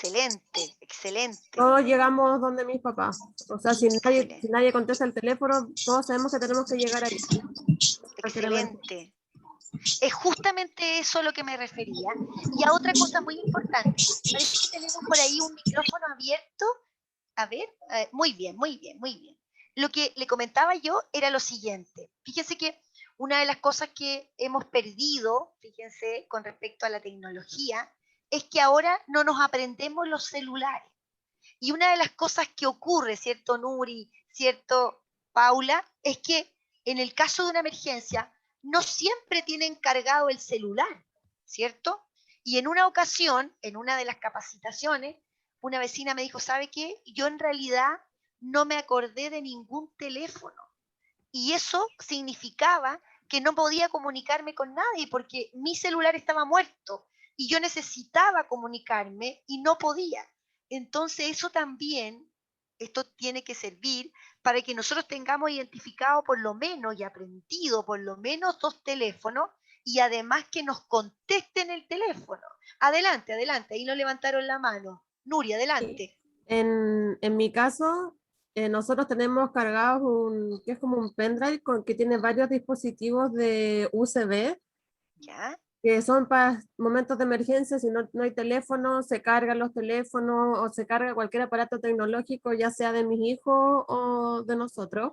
excelente, excelente, Todos llegamos donde mis papás. O sea, si excelente, nadie contesta el teléfono, todos sabemos que tenemos que llegar ahí. Cualquier emergencia. excelente. Es justamente eso a lo que me refería. Y a otra cosa muy importante, parece que tenemos por ahí un micrófono abierto. A ver, muy bien, muy bien, muy bien. Lo que le comentaba yo era lo siguiente. Fíjense que una de las cosas que hemos perdido, fíjense, con respecto a la tecnología, es que ahora no nos aprendemos los celulares. Y una de las cosas que ocurre, ¿cierto, Nuri? ¿Cierto, Paula? Es que en el caso de una emergencia, no siempre tienen cargado el celular, ¿cierto? Y en una ocasión, en una de las capacitaciones, una vecina me dijo, ¿sabe qué? Yo en realidad no me acordé de ningún teléfono. Y eso significaba que no podía comunicarme con nadie porque mi celular estaba muerto y yo necesitaba comunicarme y no podía. Entonces eso también, esto tiene que servir para que nosotros tengamos identificado por lo menos y aprendido por lo menos 2 teléfonos y además que nos contesten el teléfono. Adelante, adelante, ahí no levantaron la mano. Nuria, adelante. En mi caso, nosotros tenemos cargados que es como un pendrive que tiene varios dispositivos de USB, ¿Ya? que son para momentos de emergencia, si no hay teléfono, se cargan los teléfonos o se carga cualquier aparato tecnológico, ya sea de mis hijos o de nosotros.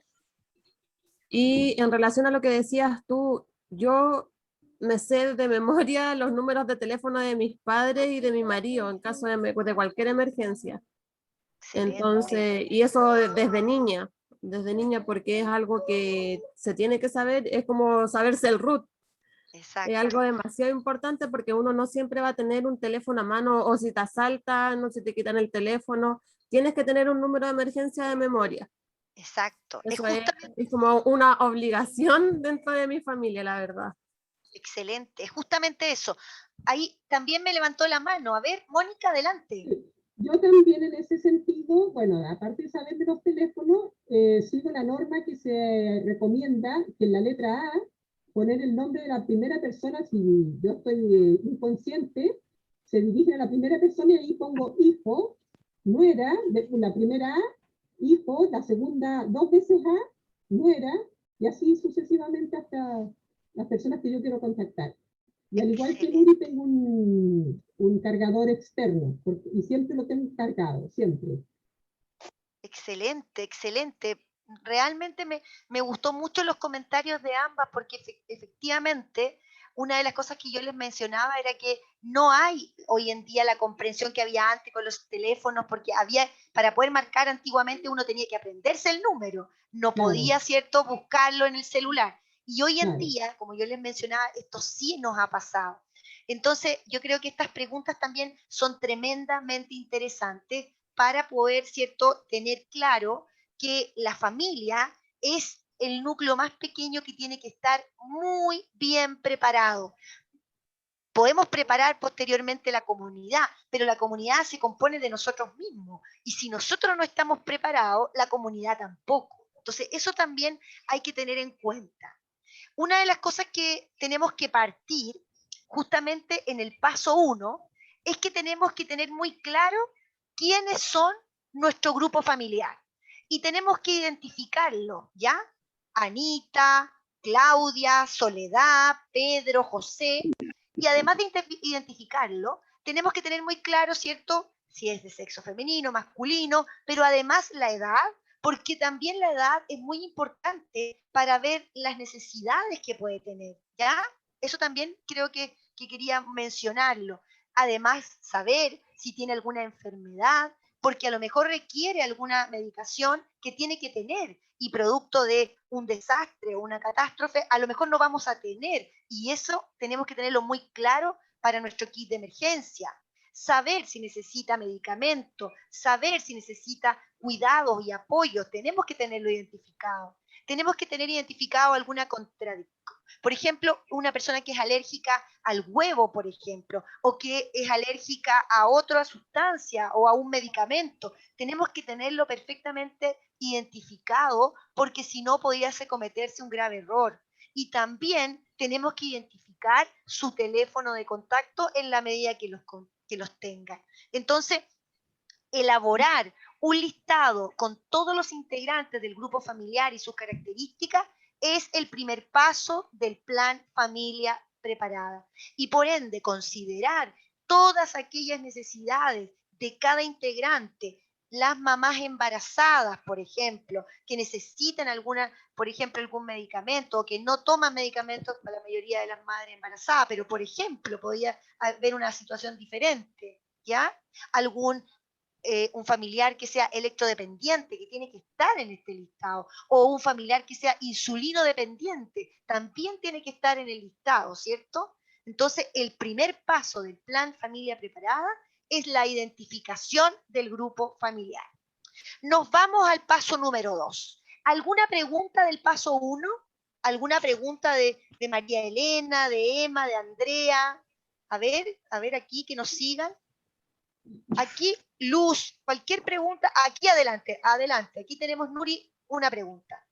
Y en relación a lo que decías tú, yo me sé de memoria los números de teléfono de mis padres y de mi marido en caso de cualquier emergencia. Excelente. Entonces, y eso desde niña porque es algo que se tiene que saber, es como saberse el root. Es algo Exacto. demasiado importante porque uno no siempre va a tener un teléfono a mano o si te asaltan o si te quitan el teléfono, tienes que tener un número de emergencia de memoria. Exacto. Es Eso justamente, es como una obligación dentro de mi familia, la verdad. excelente, es justamente eso. Ahí también me levantó la mano. A ver, Mónica, adelante. Yo también en ese sentido, bueno, aparte de saber de los teléfonos, sigo la norma que se recomienda que en la letra A poner el nombre de la primera persona, si yo estoy inconsciente, se dirige a la primera persona y ahí pongo hijo, nuera, la primera A, hijo, la segunda 2 veces A, nuera, y así sucesivamente hasta las personas que yo quiero contactar. Y al igual que Nuri, Excelente, tengo un cargador externo, y siempre lo tengo cargado, siempre. excelente, excelente. Realmente me gustó mucho los comentarios de ambas porque efectivamente una de las cosas que yo les mencionaba era que no hay hoy en día la comprensión que había antes con los teléfonos, porque había, para poder marcar antiguamente uno tenía que aprenderse el número, no Claro, podía, ¿cierto?, buscarlo en el celular. Y hoy en claro. día, como yo les mencionaba, esto sí nos ha pasado. Entonces, yo creo que estas preguntas también son tremendamente interesantes para poder, ¿cierto?, tener claro que la familia es el núcleo más pequeño que tiene que estar muy bien preparado. Podemos preparar posteriormente la comunidad, pero la comunidad se compone de nosotros mismos. Y si nosotros no estamos preparados, la comunidad tampoco. Entonces, eso también hay que tener en cuenta. Una de las cosas que tenemos que partir justamente en el paso 1 es que tenemos que tener muy claro quiénes son nuestro grupo familiar. Y tenemos que identificarlo, ¿ya? Anita, Claudia, Soledad, Pedro, José. Y además de identificarlo, tenemos que tener muy claro, ¿cierto? Si es de sexo femenino, masculino, pero además la edad, porque también la edad es muy importante para ver las necesidades que puede tener, ¿ya? Eso también creo que quería mencionarlo. Además, saber si tiene alguna enfermedad, porque a lo mejor requiere alguna medicación que tiene que tener y producto de un desastre o una catástrofe, a lo mejor no vamos a tener y eso tenemos que tenerlo muy claro para nuestro kit de emergencia. Saber si necesita medicamento, saber si necesita cuidados y apoyos, tenemos que tenerlo identificado. Tenemos que tener identificado alguna contradicción. Por ejemplo, una persona que es alérgica al huevo, por ejemplo, o que es alérgica a otra sustancia o a un medicamento. Tenemos que tenerlo perfectamente identificado porque si no podría cometerse un grave error. Y también tenemos que identificar su teléfono de contacto en la medida que los tengan. Entonces, elaborar un listado con todos los integrantes del grupo familiar y sus características es el primer paso del plan familia preparada. Y por ende, considerar todas aquellas necesidades de cada integrante, las mamás embarazadas, por ejemplo, que necesitan alguna, por ejemplo, algún medicamento o que no toman medicamentos para la mayoría de las madres embarazadas, pero por ejemplo, podría haber una situación diferente, ¿ya? Un familiar que sea electrodependiente, que tiene que estar en este listado, o un familiar que sea insulino dependiente, también tiene que estar en el listado, ¿cierto? Entonces, el primer paso del plan familia preparada es la identificación del grupo familiar. Nos vamos al paso número 2. ¿Alguna pregunta del paso 1? ¿Alguna pregunta de María Elena, de Emma, de Andrea? A ver aquí que nos sigan. Aquí, Luz, cualquier pregunta, aquí adelante, adelante. Aquí tenemos, Nuri, una pregunta.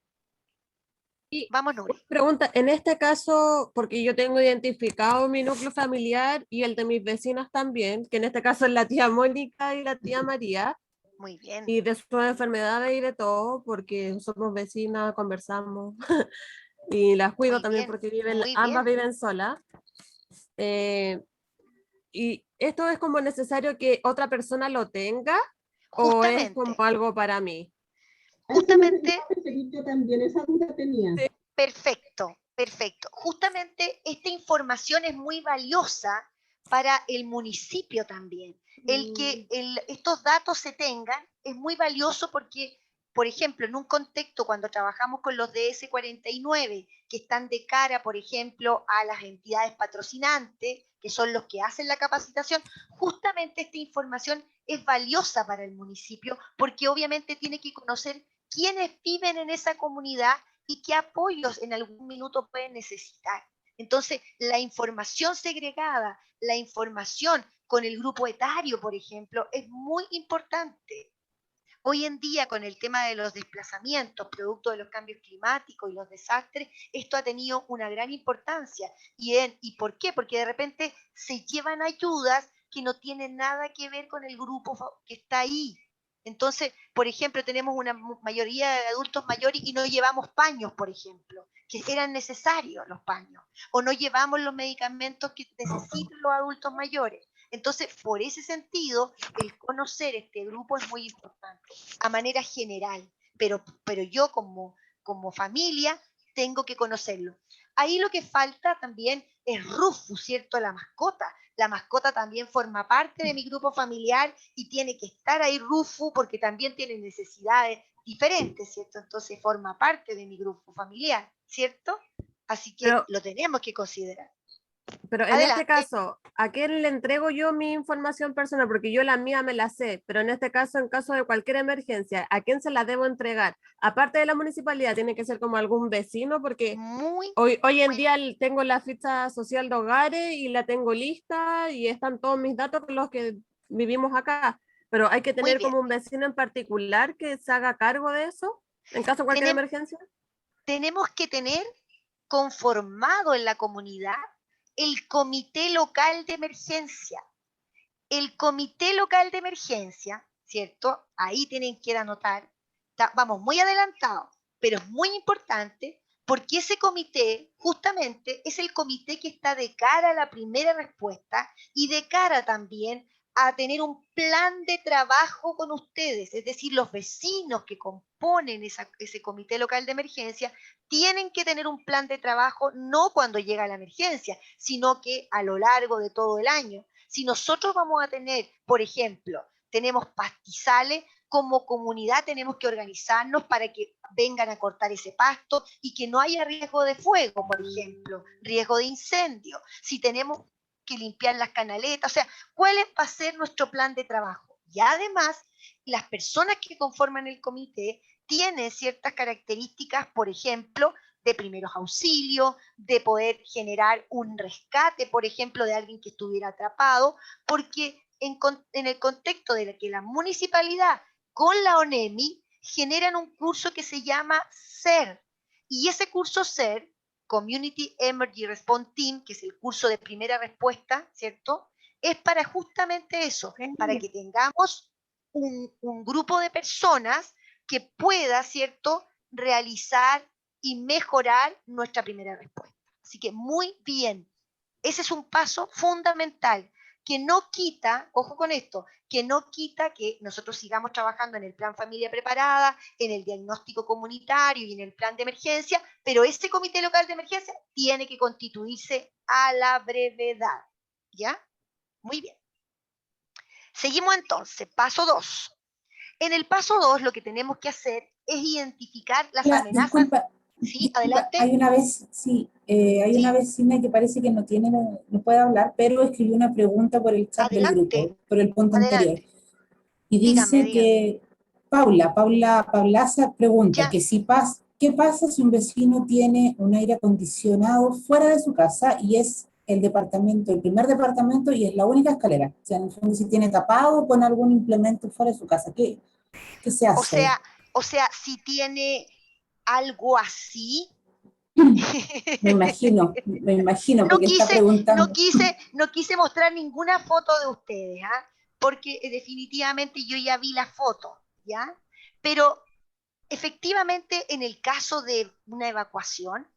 Y Vamos, Nuri. pregunta, en este caso, porque yo tengo identificado mi núcleo familiar y el de mis vecinas también, que en este caso es la tía Mónica y la tía María, Muy bien. y de sus enfermedades y de todo, porque somos vecinas, conversamos, y las cuido Muy también bien, porque viven, muy ambas bien. viven solas. ¿Y esto es como necesario que otra persona lo tenga o es como Justamente, algo para mí? A eso me iba justamente, a referir yo también, esa duda tenía. Sí. perfecto, perfecto. Justamente esta información es muy valiosa para el municipio también. El que estos datos se tengan es muy valioso porque, por ejemplo, en un contexto cuando trabajamos con los DS49, que están de cara, por ejemplo, a las entidades patrocinantes, que son los que hacen la capacitación, justamente esta información es valiosa para el municipio porque obviamente tiene que conocer quiénes viven en esa comunidad y qué apoyos en algún minuto pueden necesitar. Entonces, la información segregada, la información con el grupo etario, por ejemplo, es muy importante. Hoy en día, con el tema de los desplazamientos, producto de los cambios climáticos y los desastres, esto ha tenido una gran importancia. ¿Y por qué? Porque de repente se llevan ayudas que no tienen nada que ver con el grupo que está ahí. Entonces, por ejemplo, tenemos una mayoría de adultos mayores y no llevamos paños, por ejemplo, que eran necesarios los paños, o no llevamos los medicamentos que necesitan los adultos mayores. Entonces, por ese sentido, el conocer este grupo es muy importante, a manera general, pero yo como familia tengo que conocerlo. Ahí lo que falta también es Rufus, ¿cierto? La mascota. La mascota también forma parte de mi grupo familiar y tiene que estar ahí Rufus porque también tiene necesidades diferentes, ¿cierto? Entonces forma parte de mi grupo familiar, ¿cierto? Así que Pero lo tenemos que considerar. Pero en este Adelante. caso, ¿a quién le entrego yo mi información personal? Porque yo la mía me la sé, pero en este caso, en caso de cualquier emergencia, ¿a quién se la debo entregar? Aparte de la municipalidad, tiene que ser como algún vecino, porque Muy hoy en buen. día tengo la ficha social de hogares y la tengo lista y están todos mis datos con los que vivimos acá, pero hay que Muy tener bien. como un vecino en particular que se haga cargo de eso en caso de cualquier Tenem- emergencia. tenemos que tener conformado en la comunidad el comité local de emergencia. El comité local de emergencia, ¿cierto? Ahí tienen que anotar, vamos muy adelantados, pero es muy importante porque ese comité justamente es el comité que está de cara a la primera respuesta y de cara también a tener un plan de trabajo con ustedes, es decir, los vecinos que componen ese comité local de emergencia tienen que tener un plan de trabajo no cuando llega la emergencia, sino que a lo largo de todo el año. Si nosotros vamos a tener, por ejemplo, tenemos pastizales, como comunidad tenemos que organizarnos para que vengan a cortar ese pasto y que no haya riesgo de fuego, por ejemplo, riesgo de incendio. Si tenemos que limpiar las canaletas, o sea, ¿cuál va a ser nuestro plan de trabajo? Y además, las personas que conforman el comité tienen ciertas características, por ejemplo, de primeros auxilios, de poder generar un rescate, por ejemplo, de alguien que estuviera atrapado, porque en el contexto de que la municipalidad con la ONEMI generan un curso que se llama SER. Y ese curso SER, Community Emergency Response Team, que es el curso de primera respuesta, ¿cierto? Es para justamente eso, para que tengamos un grupo de personas que pueda, ¿cierto?, realizar y mejorar nuestra primera respuesta. Así que muy bien. Ese es un paso fundamental que no quita, ojo con esto, que no quita que nosotros sigamos trabajando en el plan familia preparada, en el diagnóstico comunitario y en el plan de emergencia, pero ese comité local de emergencia tiene que constituirse a la brevedad. ¿Ya? Muy bien. Seguimos entonces, paso 2. En el paso 2 lo que tenemos que hacer es identificar las amenazas. Disculpa, Sí, adelante. hay una vez, sí, hay Sí. una vecina que parece que no puede hablar, pero escribió una pregunta por el chat del Adelante. grupo, por el punto anterior. Adelante. Y Dígame, dice que Paulaza pregunta Ya. que ¿qué pasa si un vecino tiene un aire acondicionado fuera de su casa y es el primer departamento y es la única escalera? O sea, en el fondo, si tiene tapado con algún implemento fuera de su casa, ¿qué se hace? O sea, si tiene algo así. Me imagino, No porque está quise, no preguntando. quise, no quise mostrar ninguna foto de ustedes, ¿ah? Porque definitivamente yo ya vi la foto, ¿ya? Pero efectivamente, en el caso de una evacuación,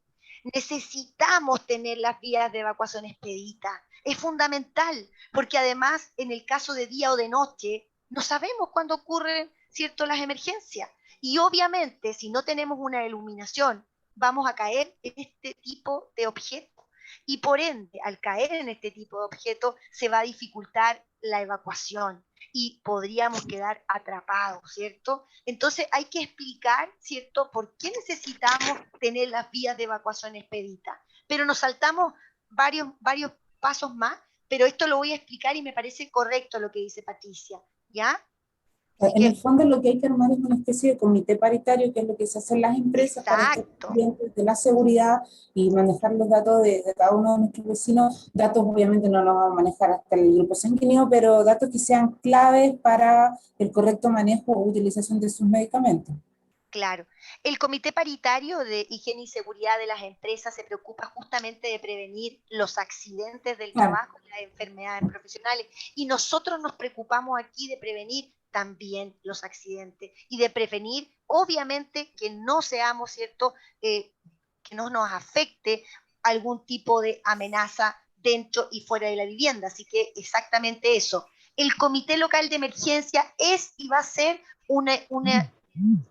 necesitamos tener las vías de evacuación expeditas. Es fundamental, porque además, en el caso de día o de noche, no sabemos cuándo ocurren, ¿cierto?, las emergencias. Y obviamente, si no tenemos una iluminación, vamos a caer en este tipo de objetos. Y por ende, al caer en este tipo de objetos, se va a dificultar la evacuación y podríamos quedar atrapados, ¿cierto? Entonces hay que explicar, ¿cierto?, por qué necesitamos tener las vías de evacuación expeditas. Pero nos saltamos varios pasos más, pero esto lo voy a explicar y me parece correcto lo que dice Patricia, ¿ya? Así En el que, fondo lo que hay que armar es una especie de comité paritario, que es lo que se hace en las empresas para estar exacto, pendientes de la seguridad y manejar los datos de cada uno de nuestros vecinos. Datos obviamente no los vamos a manejar hasta el grupo sanguíneo, pero datos que sean claves para el correcto manejo o utilización de sus medicamentos. claro. El Comité Paritario de Higiene y Seguridad de las Empresas se preocupa justamente de prevenir los accidentes del Claro. trabajo y las enfermedades profesionales. Y nosotros nos preocupamos aquí de prevenir también los accidentes y de prevenir, obviamente, que no seamos, ¿cierto?, que no nos afecte algún tipo de amenaza dentro y fuera de la vivienda. Así que exactamente eso. El Comité Local de Emergencia es y va a ser un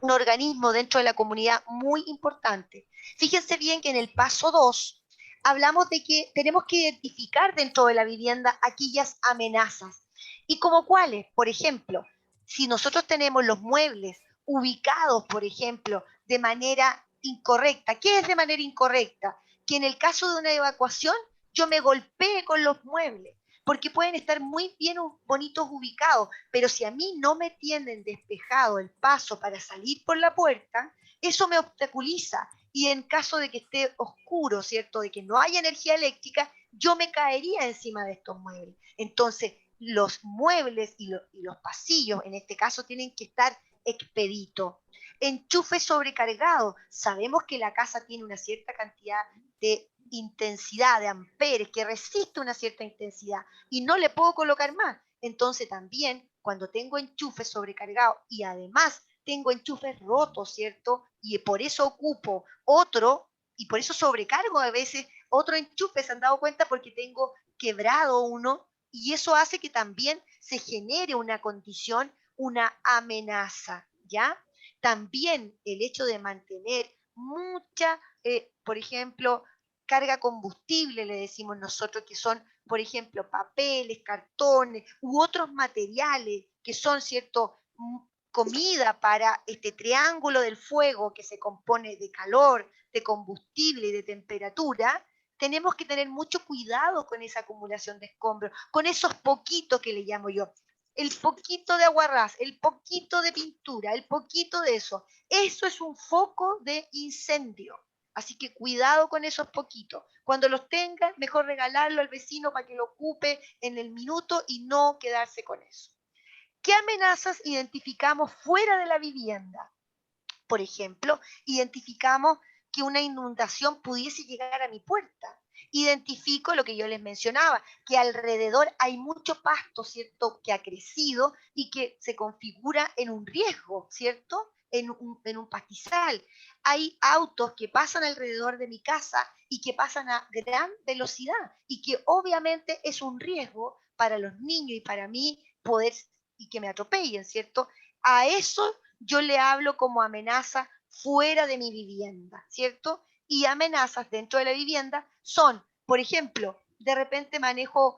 organismo dentro de la comunidad muy importante. Fíjense bien que en el paso 2 hablamos de que tenemos que identificar dentro de la vivienda aquellas amenazas. ¿Y como cuáles? Por ejemplo, si nosotros tenemos los muebles ubicados, por ejemplo, de manera incorrecta. ¿Qué es de manera incorrecta? Que en el caso de una evacuación yo me golpee con los muebles, porque pueden estar muy bien bonitos ubicados, pero si a mí no me tienen despejado el paso para salir por la puerta, eso me obstaculiza. Y en caso de que esté oscuro, ¿cierto?, de que no haya energía eléctrica, yo me caería encima de estos muebles. Entonces, los muebles y los pasillos, en este caso, tienen que estar expeditos. Enchufe sobrecargado. Sabemos que la casa tiene una cierta cantidad de intensidad, de amperes, que resiste una cierta intensidad y no le puedo colocar más. Entonces también cuando tengo enchufes sobrecargados y además tengo enchufes rotos, ¿cierto? Y por eso ocupo otro y por eso sobrecargo a veces otro enchufe, ¿se han dado cuenta? Porque tengo quebrado uno y eso hace que también se genere una condición, una amenaza, ¿ya? También el hecho de mantener mucha, por ejemplo, carga combustible, le decimos nosotros, que son, por ejemplo, papeles, cartones u otros materiales que son, ¿cierto?, comida para este triángulo del fuego que se compone de calor, de combustible y de temperatura. Tenemos que tener mucho cuidado con esa acumulación de escombros, con esos poquitos que le llamo yo. El poquito de aguarrás, el poquito de pintura, el poquito de eso. Eso es un foco de incendio. Así que cuidado con esos poquitos. Cuando los tengas, mejor regalarlo al vecino para que lo ocupe en el minuto y no quedarse con eso. ¿Qué amenazas identificamos fuera de la vivienda? Por ejemplo, identificamos que una inundación pudiese llegar a mi puerta. Identifico lo que yo les mencionaba, que alrededor hay mucho pasto, ¿cierto?, que ha crecido y que se configura en un riesgo, ¿cierto?, en un pastizal. Hay autos que pasan alrededor de mi casa y que pasan a gran velocidad y que obviamente es un riesgo para los niños y para mí poder y que me atropellen, ¿cierto? A eso yo le hablo como amenaza fuera de mi vivienda, ¿cierto? Y amenazas dentro de la vivienda son, por ejemplo, de repente manejo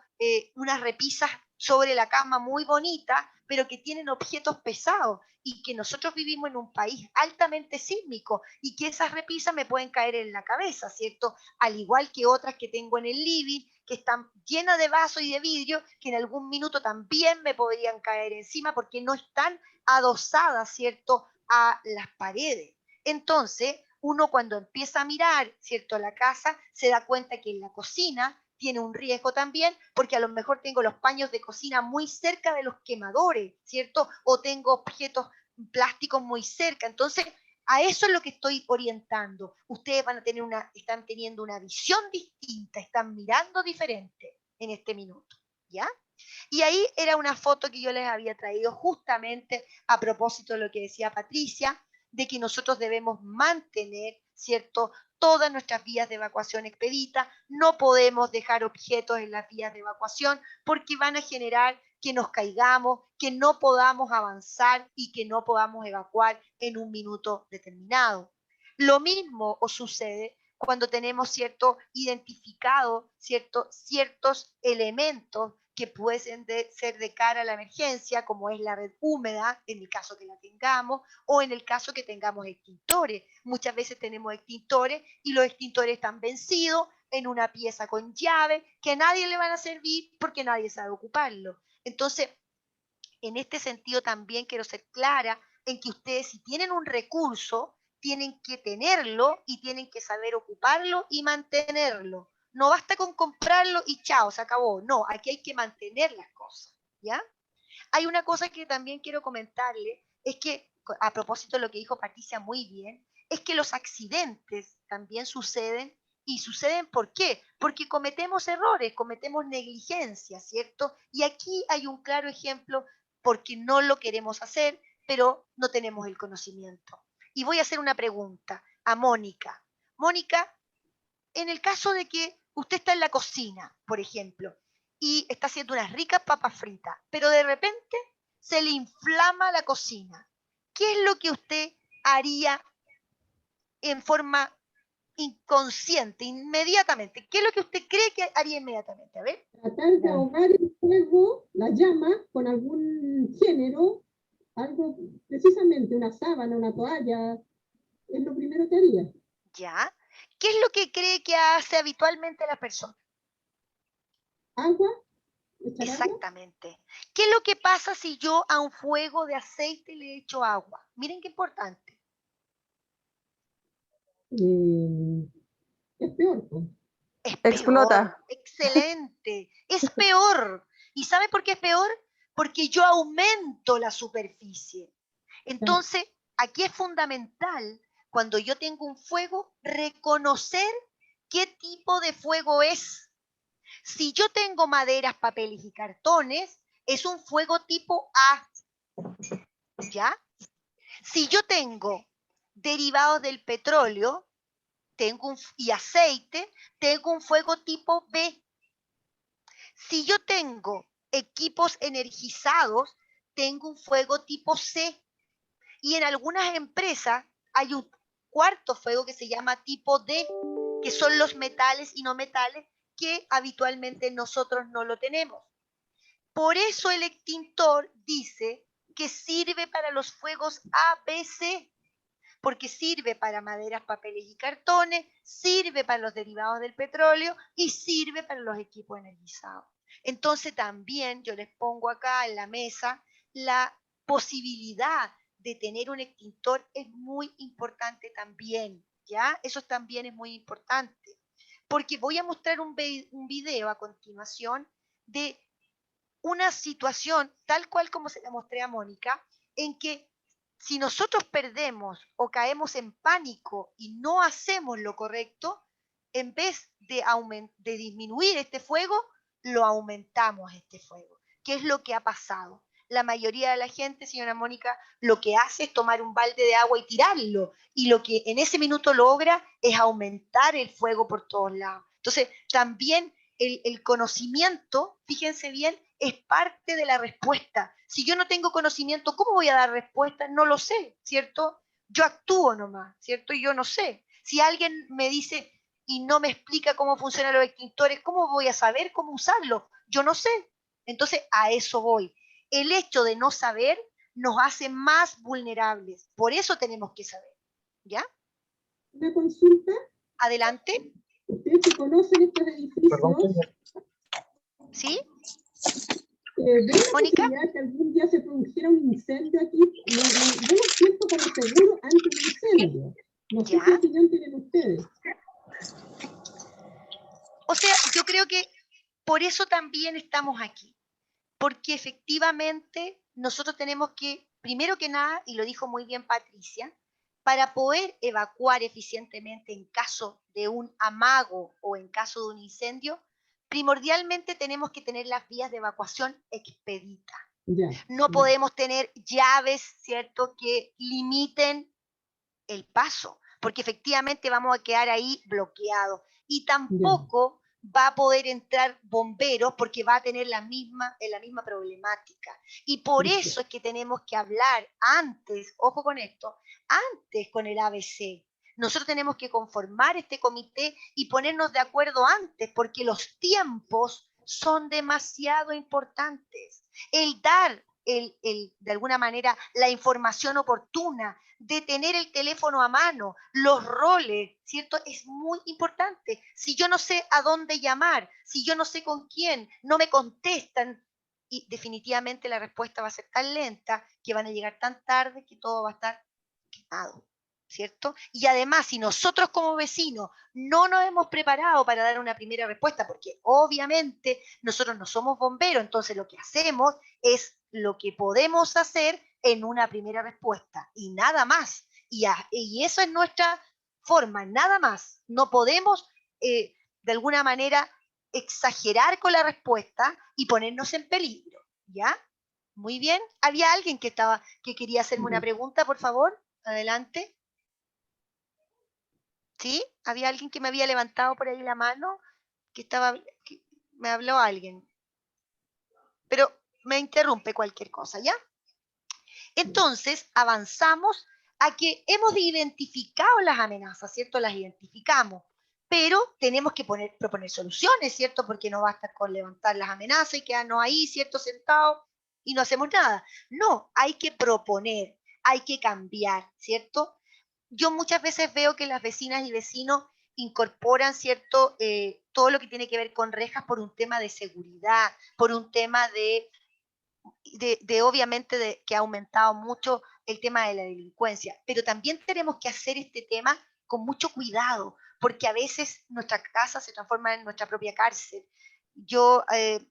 unas repisas sobre la cama muy bonitas, pero que tienen objetos pesados y que nosotros vivimos en un país altamente sísmico y que esas repisas me pueden caer en la cabeza, ¿cierto? Al igual que otras que tengo en el living, que están llenas de vasos y de vidrio, que en algún minuto también me podrían caer encima porque no están adosadas, ¿cierto?, a las paredes. Entonces, uno cuando empieza a mirar, ¿cierto?, la casa, se da cuenta que en la cocina tiene un riesgo también, porque a lo mejor tengo los paños de cocina muy cerca de los quemadores, ¿cierto? O tengo objetos plásticos muy cerca. Entonces, a eso es lo que estoy orientando. Ustedes van a tener están teniendo una visión distinta, están mirando diferente en este minuto, ¿ya? Y ahí era una foto que yo les había traído justamente a propósito de lo que decía Patricia, de que nosotros debemos mantener, ¿cierto?, todas nuestras vías de evacuación expeditas. No podemos dejar objetos en las vías de evacuación porque van a generar que nos caigamos, que no podamos avanzar y que no podamos evacuar en un minuto determinado. Lo mismo os sucede cuando tenemos identificado ciertos elementos que pueden ser de cara a la emergencia, como es la red húmeda, en el caso que la tengamos, o en el caso que tengamos extintores. Muchas veces tenemos extintores y los extintores están vencidos en una pieza con llave que a nadie le van a servir porque nadie sabe ocuparlo. Entonces, en este sentido también quiero ser clara en que ustedes, si tienen un recurso, tienen que tenerlo y tienen que saber ocuparlo y mantenerlo. No basta con comprarlo y chao, se acabó. No, aquí hay que mantener las cosas, ¿ya? Hay una cosa que también quiero comentarle, es que, a propósito de lo que dijo Patricia muy bien, es que los accidentes también suceden. ¿Y suceden por qué? Porque cometemos errores, cometemos negligencia, ¿cierto? Y aquí hay un claro ejemplo porque no lo queremos hacer, pero no tenemos el conocimiento. Y voy a hacer una pregunta a Mónica. Mónica, en el caso de que usted está en la cocina, por ejemplo, y está haciendo unas ricas papas fritas, pero de repente se le inflama la cocina, ¿qué es lo que usted haría en forma inconsciente, inmediatamente? ¿Qué es lo que usted cree que haría inmediatamente? A ver. Tratar de ahogar el fuego, la llama, con algún género, algo, precisamente una sábana, una toalla, es lo primero que haría. ¿Ya? ¿Qué es lo que cree que hace habitualmente la persona? Agua, echar agua, Exactamente. ¿Qué es lo que pasa si yo a un fuego de aceite le echo agua? Miren qué importante. es peor, pues. Es peor. Explota. Excelente. Es peor. ¿Y sabe por qué es peor? Porque yo aumento la superficie. Entonces, aquí es fundamental, cuando yo tengo un fuego, reconocer qué tipo de fuego es. Si yo tengo maderas, papeles y cartones, es un fuego tipo A, ¿ya? Si yo tengo derivados del petróleo y aceite, tengo un fuego tipo B. Si yo tengo equipos energizados, tengo un fuego tipo C. Y en algunas empresas hay un cuarto fuego que se llama tipo D, que son los metales y no metales que habitualmente nosotros no lo tenemos. Por eso el extintor dice que sirve para los fuegos ABC, porque sirve para maderas, papeles y cartones, sirve para los derivados del petróleo y sirve para los equipos energizados. Entonces también yo les pongo acá en la mesa la posibilidad de tener un extintor es muy importante también, ¿ya? Eso también es muy importante, porque voy a mostrar un video a continuación de una situación tal cual como se la mostré a Mónica, en que si nosotros perdemos o caemos en pánico y no hacemos lo correcto, en vez de disminuir este fuego, lo aumentamos este fuego. ¿Qué es lo que ha pasado? La mayoría de la gente, señora Mónica, lo que hace es tomar un balde de agua y tirarlo. Y lo que en ese minuto logra es aumentar el fuego por todos lados. Entonces, también el conocimiento, fíjense bien, es parte de la respuesta. Si yo no tengo conocimiento, ¿cómo voy a dar respuesta? No lo sé, ¿cierto? Yo actúo nomás, ¿cierto? Y yo no sé. Si alguien me dice y no me explica cómo funcionan los extintores, ¿cómo voy a saber cómo usarlo? Yo no sé. Entonces, a eso voy. El hecho de no saber nos hace más vulnerables. Por eso tenemos que saber. ¿Ya? Una consulta. Adelante. Ustedes que conocen estos edificios, ¿Sí? ¿ven la Mónica? posibilidad que algún día se produjera un incendio aquí? Yo lo siento como seguro ante un incendio. No sé ¿Ya? qué opinión tienen ustedes. O sea, yo creo que por eso también estamos aquí. Porque efectivamente nosotros tenemos que, primero que nada, y lo dijo muy bien Patricia, para poder evacuar eficientemente en caso de un amago o en caso de un incendio, primordialmente tenemos que tener las vías de evacuación expeditas. No podemos tener llaves, ¿cierto?, que limiten el paso, porque efectivamente vamos a quedar ahí bloqueados. Y tampoco va a poder entrar bomberos porque va a tener la misma problemática. Y por eso es que tenemos que hablar antes, ojo con esto, antes con el ABC. Nosotros tenemos que conformar este comité y ponernos de acuerdo antes, porque los tiempos son demasiado importantes. El dar de alguna manera la información oportuna, de tener el teléfono a mano, los roles, ¿cierto? Es muy importante. Si yo no sé a dónde llamar, si yo no sé con quién, no me contestan, y definitivamente la respuesta va a ser tan lenta que van a llegar tan tarde que todo va a estar quemado, ¿cierto? Y además, si nosotros como vecinos no nos hemos preparado para dar una primera respuesta, porque obviamente nosotros no somos bomberos, entonces lo que hacemos es lo que podemos hacer en una primera respuesta y nada más. Y eso es nuestra forma, nada más. No podemos, de alguna manera, exagerar con la respuesta y ponernos en peligro, ¿ya? Muy bien. ¿Había alguien que quería hacerme una pregunta, por favor? Adelante. ¿Sí? ¿Había alguien que me había levantado por ahí la mano? Me habló alguien. Pero me interrumpe cualquier cosa, ¿ya? Entonces, avanzamos a que hemos identificado las amenazas, ¿cierto? Las identificamos, pero tenemos que proponer soluciones, ¿cierto? Porque no basta con levantar las amenazas y quedarnos ahí, ¿cierto? Sentados y no hacemos nada. No, hay que proponer, hay que cambiar, ¿cierto? Yo muchas veces veo que las vecinas y vecinos incorporan, ¿cierto? Todo lo que tiene que ver con rejas por un tema de seguridad, por un tema obviamente que ha aumentado mucho el tema de la delincuencia, pero también tenemos que hacer este tema con mucho cuidado, porque a veces nuestra casa se transforma en nuestra propia cárcel. Yo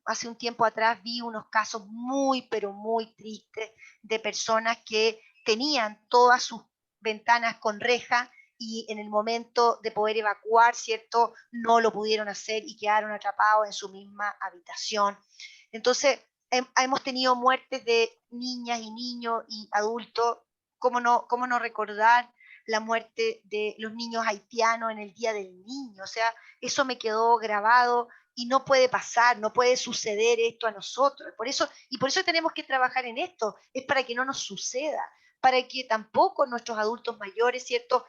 hace un tiempo atrás vi unos casos muy, pero muy tristes de personas que tenían todas sus ventanas con reja y en el momento de poder evacuar, ¿cierto? No lo pudieron hacer y quedaron atrapados en su misma habitación. Entonces, hemos tenido muertes de niñas y niños y adultos. ¿Cómo no recordar la muerte de los niños haitianos en el Día del Niño? O sea, eso me quedó grabado y no puede pasar, no puede suceder esto a nosotros. Por eso tenemos que trabajar en esto, es para que no nos suceda, para que tampoco nuestros adultos mayores, ¿cierto?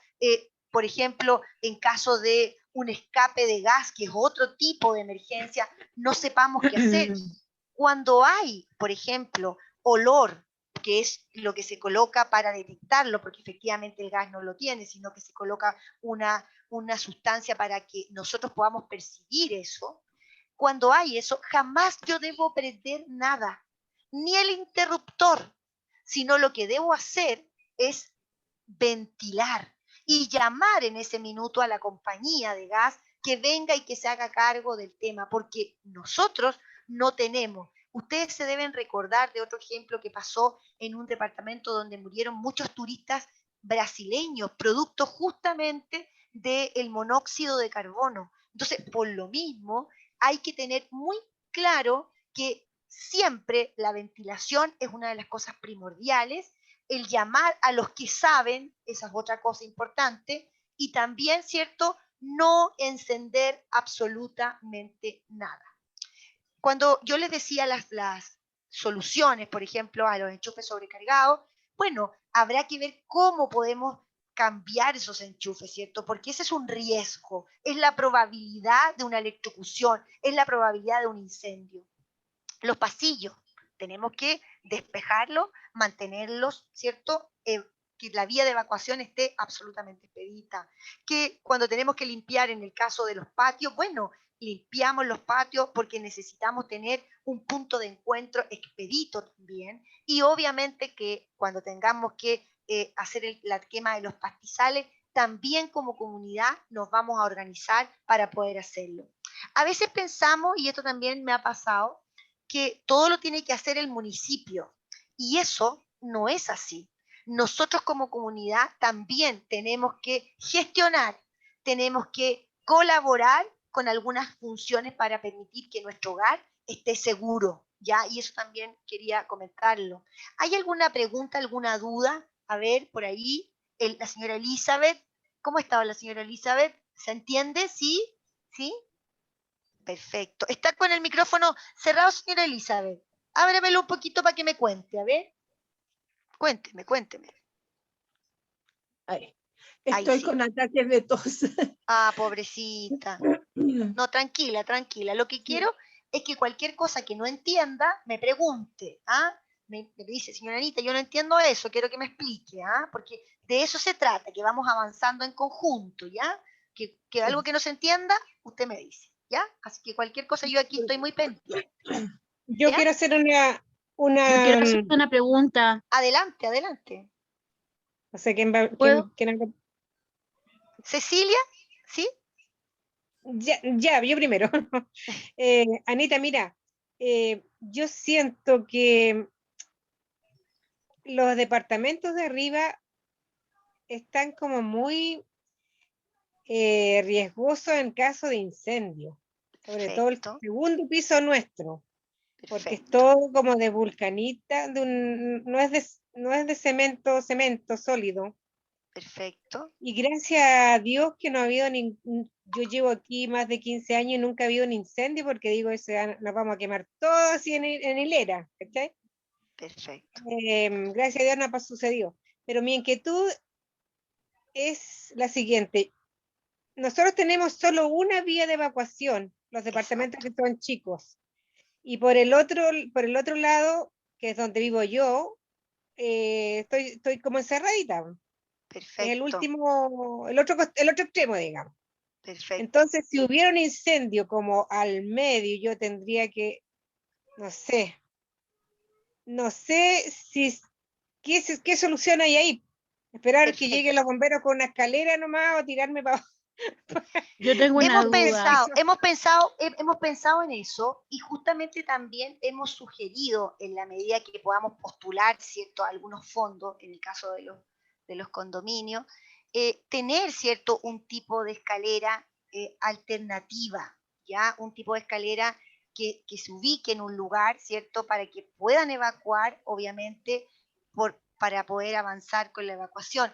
Por ejemplo, en caso de un escape de gas, que es otro tipo de emergencia, no sepamos qué hacer. Cuando hay, por ejemplo, olor, que es lo que se coloca para detectarlo, porque efectivamente el gas no lo tiene, sino que se coloca una sustancia para que nosotros podamos percibir eso. Cuando hay eso, jamás yo debo prender nada, ni el interruptor, sino lo que debo hacer es ventilar y llamar en ese minuto a la compañía de gas que venga y que se haga cargo del tema, porque nosotros no tenemos. Ustedes se deben recordar de otro ejemplo que pasó en un departamento donde murieron muchos turistas brasileños, producto justamente del monóxido de carbono. Entonces, por lo mismo, hay que tener muy claro que siempre la ventilación es una de las cosas primordiales, el llamar a los que saben, esa es otra cosa importante, y también, ¿cierto?, no encender absolutamente nada. Cuando yo les decía las soluciones, por ejemplo, a los enchufes sobrecargados, bueno, habrá que ver cómo podemos cambiar esos enchufes, ¿cierto? Porque ese es un riesgo, es la probabilidad de una electrocución, es la probabilidad de un incendio. Los pasillos, tenemos que despejarlos, mantenerlos, ¿cierto? Que la vía de evacuación esté absolutamente expedita. Que cuando tenemos que limpiar en el caso de los patios, bueno, limpiamos los patios porque necesitamos tener un punto de encuentro expedito también. Y obviamente que cuando tengamos que hacer la quema de los pastizales, también como comunidad nos vamos a organizar para poder hacerlo. A veces pensamos, y esto también me ha pasado, que todo lo tiene que hacer el municipio. Y eso no es así. Nosotros como comunidad también tenemos que gestionar, tenemos que colaborar con algunas funciones para permitir que nuestro hogar esté seguro, ¿ya? Y eso también quería comentarlo. ¿Hay alguna pregunta, alguna duda? A ver, por ahí, la señora Elizabeth. ¿Cómo estaba la señora Elizabeth? ¿Se entiende? ¿Sí? ¿Sí? Perfecto. Está con el micrófono cerrado, señora Elizabeth. Ábremelo un poquito para que me cuente, a ver. Cuénteme, cuénteme. Ahí. Ahí Estoy sí. con ataques de tos. Ah, pobrecita. No, tranquila, tranquila. Lo que quiero es que cualquier cosa que no entienda, me pregunte. ¿Ah? Me dice, señora Anita, yo no entiendo eso, quiero que me explique. ¿Ah? Porque de eso se trata, que vamos avanzando en conjunto, ¿ya? Que algo que no se entienda, usted me dice, ¿ya? Así que cualquier cosa, yo aquí estoy muy pendiente. Yo ¿Ya? quiero hacer Yo quiero hacer una pregunta. Adelante, adelante. No sé quién va. ¿Puedo? Cecilia, ¿sí? Ya, yo primero. Anita, mira, yo siento que los departamentos de arriba están como muy riesgosos en caso de incendio, sobre todo el Perfecto, segundo piso nuestro, porque es perfecto, todo como de vulcanita, no es de cemento sólido. perfecto. Y gracias a Dios que no ha habido yo llevo aquí más de 15 años y nunca ha habido un incendio, porque digo, nos vamos a quemar todos así en hilera, ¿cachai? Perfecto. Gracias a Dios no ha sucedido. Pero mi inquietud es la siguiente. Nosotros tenemos solo una vía de evacuación, los departamentos Exacto. que son chicos. Y por el otro lado, que es donde vivo yo, estoy como encerradita. Es el Perfecto, último, el otro extremo, digamos. perfecto. Entonces, si hubiera un incendio como al medio, yo tendría que, no sé qué solución hay ahí. Esperar que lleguen los bomberos con una escalera nomás o tirarme para Yo tengo una duda. Hemos pensado en eso y justamente también hemos sugerido en la medida que podamos postular, ¿cierto?, algunos fondos, en el caso de los condominios, tener, ¿cierto?, un tipo de escalera alternativa, ¿ya? Un tipo de escalera que se ubique en un lugar, ¿cierto?, para que puedan evacuar, obviamente, para poder avanzar con la evacuación.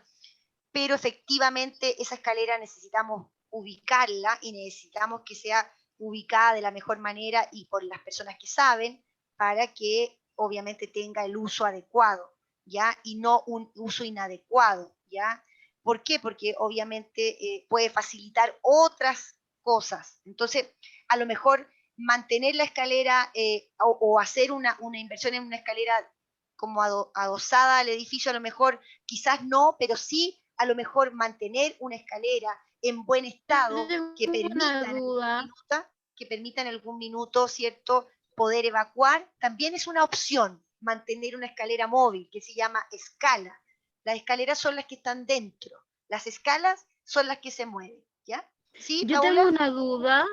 Pero efectivamente esa escalera necesitamos ubicarla y necesitamos que sea ubicada de la mejor manera y por las personas que saben para que obviamente tenga el uso adecuado, ¿ya? Y no un uso inadecuado, ¿ya? ¿Por qué? Porque obviamente puede facilitar otras cosas. Entonces, a lo mejor mantener la escalera o hacer una inversión en una escalera como adosada al edificio, a lo mejor quizás no, pero sí a lo mejor mantener una escalera en buen estado que permita en algún minuto, ¿cierto?, poder evacuar. También es una opción mantener una escalera móvil que se llama escala. Las escaleras son las que están dentro, las escalas son las que se mueven, ¿ya? ¿Sí, Yo Paula? tengo una duda.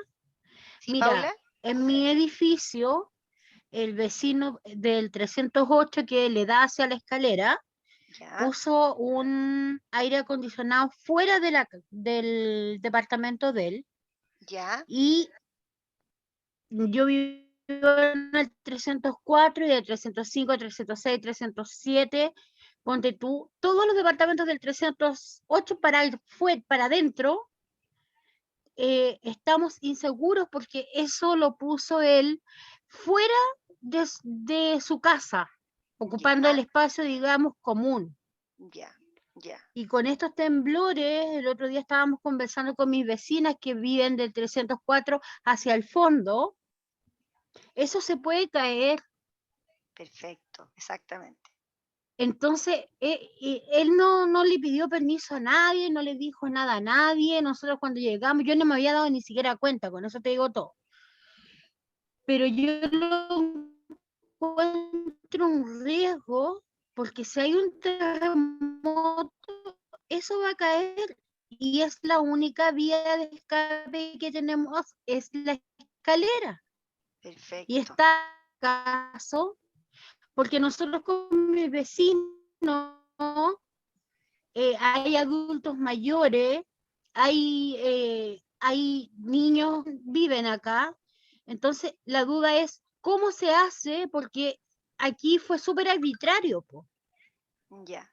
¿Sí, Mira, Paula? en mi edificio, el vecino del 308 que le da hacia la escalera, Ya, puso un aire acondicionado fuera del departamento de él, ya, y yo vivo en el 304 y del 305, 306, 307, ponte tú, todos los departamentos del 308 para adentro, estamos inseguros porque eso lo puso él fuera de su casa, ocupando el ya, espacio, digamos, común. ya, ya. Y con estos temblores, el otro día estábamos conversando con mis vecinas que viven del 304 hacia el fondo, eso se puede caer. Perfecto, exactamente. Entonces, él no le pidió permiso a nadie, no le dijo nada a nadie. Nosotros cuando llegamos, yo no me había dado ni siquiera cuenta, con eso te digo todo. Pero yo lo encuentro un riesgo, porque si hay un terremoto, eso va a caer, y es la única vía de escape que tenemos, es la escalera. Y Perfecto. está caso, porque nosotros con mis vecinos, hay adultos mayores, hay niños, viven acá. Entonces, la duda es, ¿cómo se hace? Porque aquí fue súper arbitrario, po. Ya.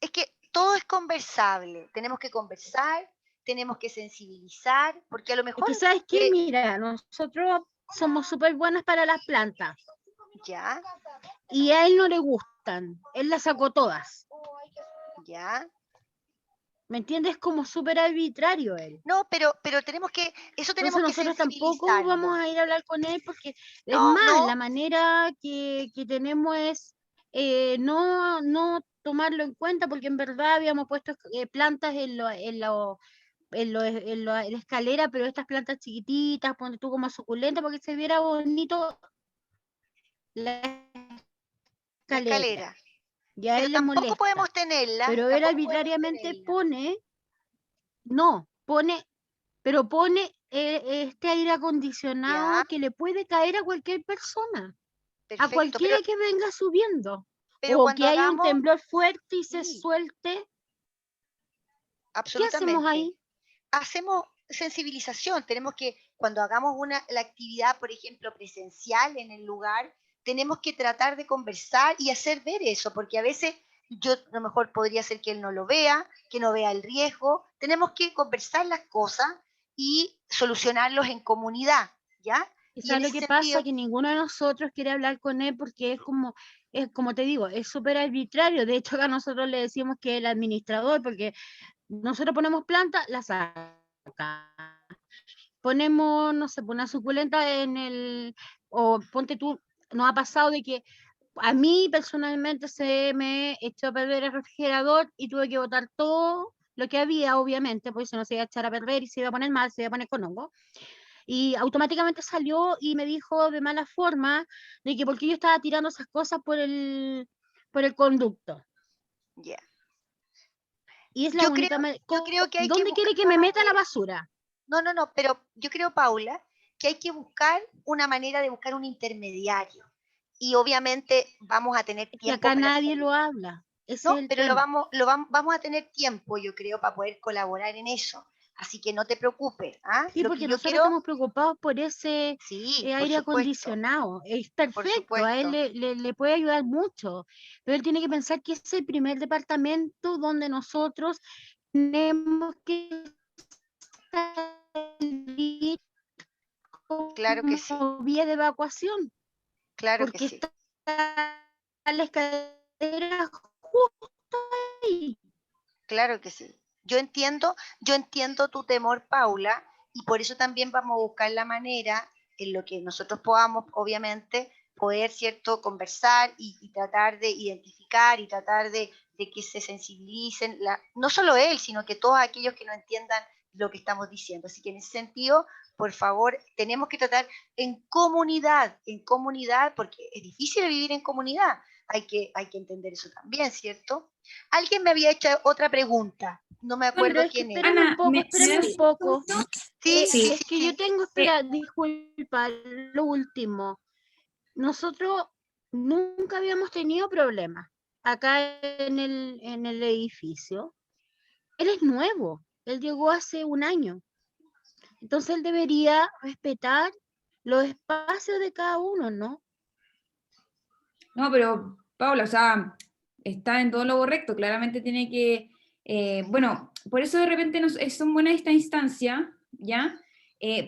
Es que todo es conversable. Tenemos que conversar, tenemos que sensibilizar, porque a lo Es mejor que, ¿sabes qué? Mira, nosotros somos súper buenas para las plantas, ya, y a él no le gustan. Él las sacó todas. ya. ¿Me entiendes? Como súper arbitrario él. No, pero tenemos que, eso tenemos Entonces que nosotros tampoco vamos sensibilizarlo. a ir a hablar con él, porque es No, más, no, la manera que tenemos es no tomarlo en cuenta, porque en verdad habíamos puesto plantas en la escalera, pero estas plantas chiquititas, ponte tú como suculenta, porque se viera bonito la la escalera. escalera. Y a Pero él le tampoco molesta. podemos tenerla, Pero él tampoco podemos arbitrariamente tenerla. pone este aire Ya, acondicionado que le puede caer a cualquier persona, a perfecto. cualquiera que venga subiendo, Pero o cuando que haya un hagamos, temblor fuerte y se sí, suelte. ¿Qué hacemos absolutamente. ahí? Hacemos sensibilización. Tenemos que, cuando hagamos la actividad, por ejemplo, presencial en el lugar, tenemos que tratar de conversar y hacer ver eso, porque a veces yo a lo mejor podría ser que él no lo vea, que no vea el riesgo. Tenemos que conversar las cosas y solucionarlos en comunidad, ¿ya? ¿Y Y en sabes lo ese que pasa? sentido, Que ninguno de nosotros quiere hablar con él porque es como te digo, es súper arbitrario. De hecho, acá nosotros le decimos que el administrador, porque nosotros ponemos planta, la saca. Ponemos, no sé, una suculenta o ponte tú, nos ha pasado de que a mí personalmente se me echó a perder el refrigerador y tuve que botar todo lo que había, obviamente, porque si no se iba a echar a perder y se iba a poner mal, se iba a poner con hongo. Y automáticamente salió y me dijo de mala forma de que porque yo estaba tirando esas cosas por el conducto. ya. Y es la Yo creo, única yo creo que hay que ¿Dónde buscar quiere que una me meta la manera. basura? No, pero yo creo, Paula, que hay que buscar una manera de buscar un intermediario. Y obviamente vamos a tener Es que tiempo acá para nadie hacerlo. lo habla. Ese es No, el pero tema. vamos a tener tiempo, yo creo, para poder colaborar en eso. Así que no te preocupes. ¿Ah? Sí, Lo que porque yo nosotros quiero, estamos preocupados por ese sí, por aire supuesto, acondicionado. Es por perfecto, a él supuesto. le puede ayudar mucho, pero él tiene que pensar que es el primer departamento donde nosotros tenemos que salir Claro que sí, como vía de evacuación, claro que porque sí, está la escalera justo ahí. claro que sí. Yo entiendo tu temor, Paula, y por eso también vamos a buscar la manera en lo que nosotros podamos, obviamente, poder, ¿cierto?, conversar y tratar de identificar y tratar de que se sensibilicen, no solo él, sino que todos aquellos que no entiendan lo que estamos diciendo. Así que en ese sentido, por favor, tenemos que tratar en comunidad, porque es difícil vivir en comunidad. Hay que entender eso también, ¿cierto? Alguien me había hecho otra pregunta, no me Pero acuerdo es que quién era. espérame un poco, espérame un poco. Sí, sí, Es sí, que yo sí. tengo, espera, disculpa, lo último. Nosotros nunca habíamos tenido problemas. acá en el edificio, él es nuevo, él llegó hace un año. Entonces él debería respetar los espacios de cada uno, ¿no? No, pero Paula, o sea, está en todo lo correcto, claramente tiene que, bueno, por eso de repente son buenas esta instancia, ¿ya?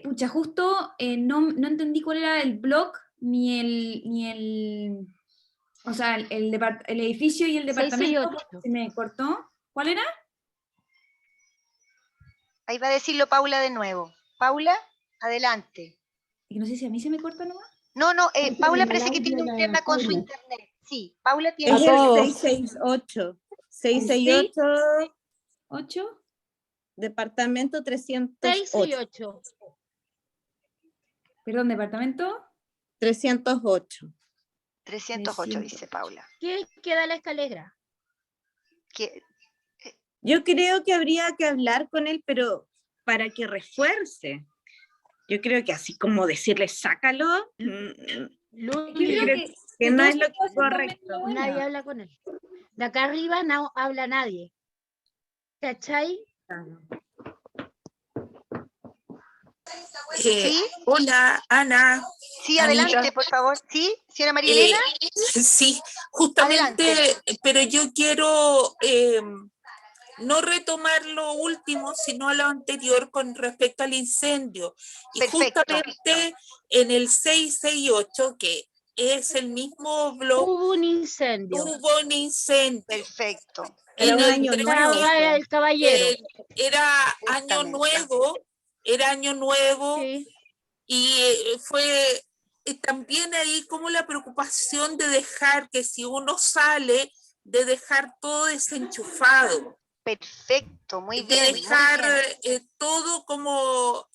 Pucha, justo no entendí cuál era el blog, o sea, el edificio y el departamento, 668. se me cortó. ¿Cuál era? Ahí va a decirlo Paula de nuevo. Paula, adelante. Y no sé si a mí se me corta nomás. No, Entonces, Paula el parece que audio tiene un la tema con su Paula. internet. Sí, Paula tiene Es un el problema. 668. 668, 8. departamento 6 y 308. 8. Perdón, departamento. 308. 308, dice Paula. ¿Qué queda la escalera? Que, Yo creo que habría que hablar con él, pero para que refuerce. Yo creo que así como decirle, sácalo, Luz, Yo creo que no todo es lo se puede hacer correcto. de buena. nadie habla con él. De acá arriba no habla nadie. ¿Cachai? ¿Sí? Hola, Ana. Sí, Anita. adelante, por favor. ¿Sí? Señora María Elena. Sí, justamente, Adelante. pero yo quiero no retomar lo último, sino lo anterior con respecto al incendio. Y Perfecto. justamente en el 668, que es el mismo blog, Hubo un incendio. hubo un incendio. Perfecto. Era En un el año nuevo. Estaba el caballero. Era año Justamente. nuevo, Sí. y fue también ahí como la preocupación de dejar que si uno sale, de dejar todo desenchufado, Perfecto, muy de bien. muy dejar bien. todo como,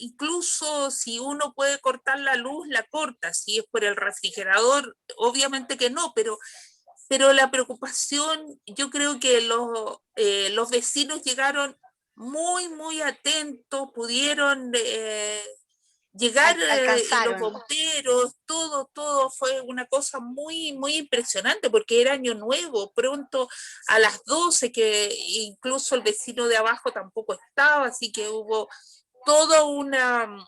incluso si uno puede cortar la luz, la corta, si es por el refrigerador, obviamente que no, pero la preocupación, yo creo que los vecinos llegaron muy atentos, pudieron llegar, y los Alcanzaron. bomberos, todo fue una cosa muy impresionante, porque era año nuevo, pronto a las 12, que incluso el vecino de abajo tampoco estaba, así que hubo toda una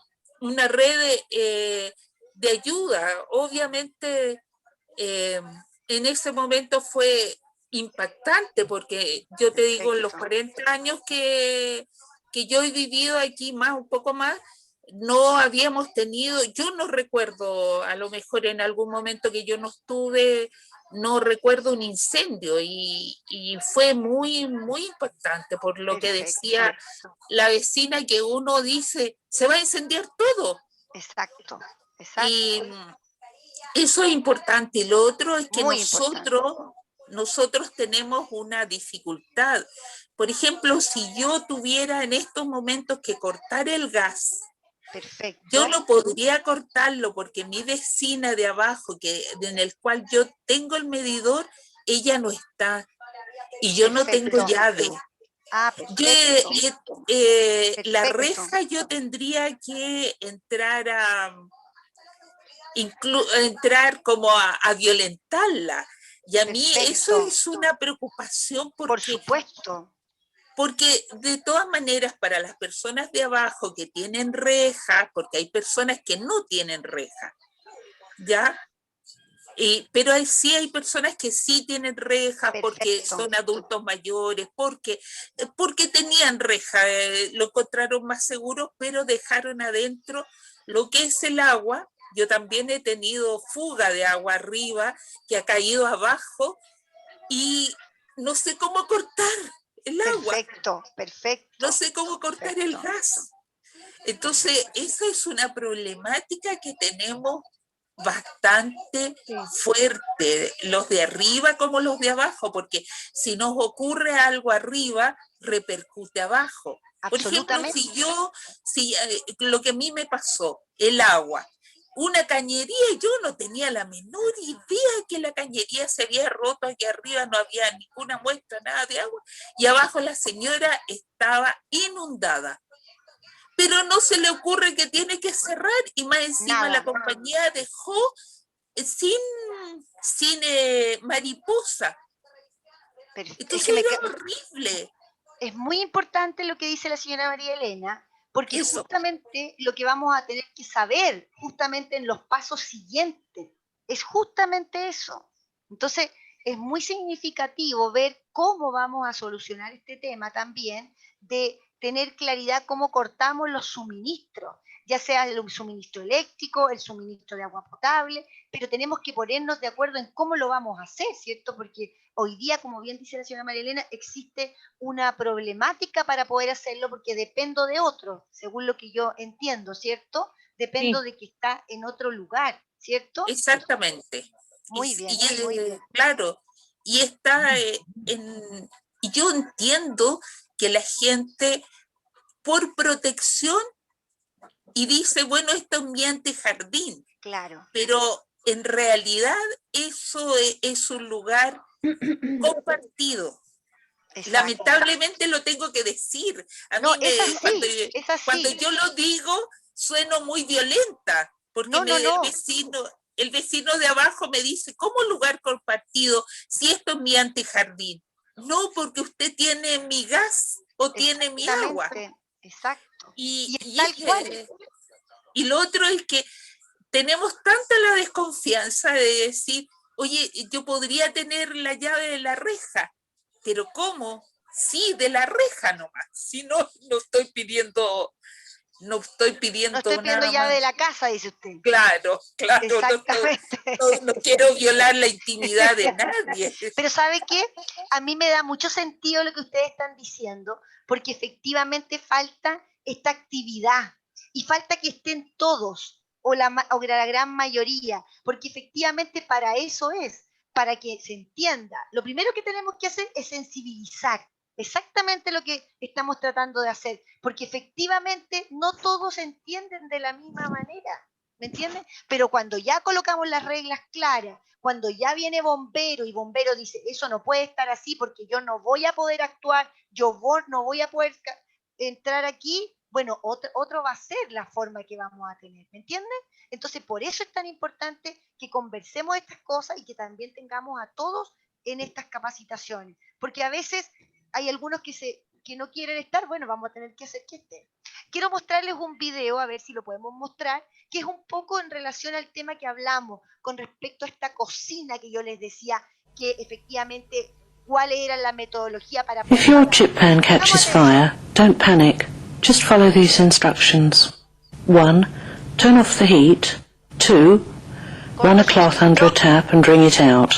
red de ayuda. Obviamente, en ese momento fue impactante, porque yo te digo, en los Perfecto. 40 años que yo he vivido aquí, un poco más, no habíamos tenido, yo no recuerdo, a lo mejor en algún momento que yo no estuve, no recuerdo un incendio, y fue muy impactante por lo que Perfecto. decía la vecina, que uno dice, se va a incendiar todo. Exacto. Y eso es importante. Y lo otro es que Muy importante. nosotros tenemos una dificultad. Por ejemplo, si yo tuviera en estos momentos que cortar el gas, Perfecto. yo no podría cortarlo, porque mi vecina de abajo, en el cual yo tengo el medidor, ella no está, y yo no tengo Perfecto. llave. Perfecto. La Perfecto. reja yo tendría que entrar como a violentarla. Y a mí eso Perfecto. es una preocupación, Por supuesto. porque de todas maneras, para las personas de abajo que tienen reja, porque hay personas que no tienen reja, ¿ya? Pero sí hay personas que sí tienen rejas, porque Perfecto. son adultos mayores, porque tenían reja, lo encontraron más seguro, pero dejaron adentro lo que es el agua. Yo también he tenido fuga de agua arriba, que ha caído abajo, y no sé cómo cortar el agua. Perfecto. No sé cómo cortar el gas. Entonces, esa es una problemática que tenemos bastante fuerte, los de arriba como los de abajo, porque si nos ocurre algo arriba, repercute abajo. Por ejemplo, si lo que a mí me pasó, el agua, una cañería, yo no tenía la menor idea que la cañería se había roto, aquí arriba no había ninguna muestra, nada de agua, y abajo la señora estaba inundada. Pero no se le ocurre que tiene que cerrar, y más encima la compañía dejó sin mariposa. Es Entonces que era horrible. es muy importante lo que dice la señora María Elena, porque Eso. justamente lo que vamos a tener que saber justamente en los pasos siguientes es justamente eso. Entonces, es muy significativo ver cómo vamos a solucionar este tema también, de tener claridad cómo cortamos los suministros, ya sea el suministro eléctrico, el suministro de agua potable, pero tenemos que ponernos de acuerdo en cómo lo vamos a hacer, ¿cierto? Porque hoy día, como bien dice la señora María Elena, existe una problemática para poder hacerlo porque dependo de otro, según lo que yo entiendo, ¿cierto? Dependo Sí. de que está en otro lugar, ¿cierto? Exactamente. Muy bien, Y, muy bien. claro, y está y yo entiendo que la gente por protección y dice, bueno, esto es mi antejardín, Claro. pero en realidad eso es un lugar compartido. Exacto. Lamentablemente lo tengo que decir. A No, mí es así, es así. cuando yo lo digo, sueno muy violenta, porque No, no, no. el vecino de abajo me dice, ¿cómo lugar compartido si esto es mi antejardín? No, porque usted tiene mi gas o tiene mi agua. Exactamente, exacto. Y tal cual. Y lo otro es que tenemos tanta la desconfianza de decir, oye, yo podría tener la llave de la reja, pero ¿cómo? Sí, de la reja nomás. Si no, no estoy pidiendo No estoy pidiendo nada llave más. de la casa, dice usted. Claro, Exactamente. no quiero violar la intimidad de nadie. Pero ¿sabe qué? A mí me da mucho sentido lo que ustedes están diciendo, porque efectivamente falta esta actividad y falta que estén todos o la gran mayoría, porque efectivamente para eso es, para que se entienda. Lo primero que tenemos que hacer es sensibilizar. Exactamente lo que estamos tratando de hacer, porque efectivamente no todos entienden de la misma manera, ¿me entienden? Pero cuando ya colocamos las reglas claras, cuando ya viene bombero y bombero dice, eso no puede estar así porque yo no voy a poder actuar, no voy a poder entrar aquí, bueno, otro va a ser la forma que vamos a tener, ¿me entienden? Entonces, por eso es tan importante que conversemos estas cosas y que también tengamos a todos en estas capacitaciones, porque a veces hay algunos que no quieren estar, bueno, vamos a tener que hacer que estén. Quiero mostrarles un video, a ver si lo podemos mostrar, que es un poco en relación al tema que hablamos con respecto a esta cocina que yo les decía, que efectivamente cuál era la metodología para poder... If your chip pan catches fire, don't panic. Just follow these instructions. 1. Turn off the heat. 2. Run a cloth under a tap and wring it out.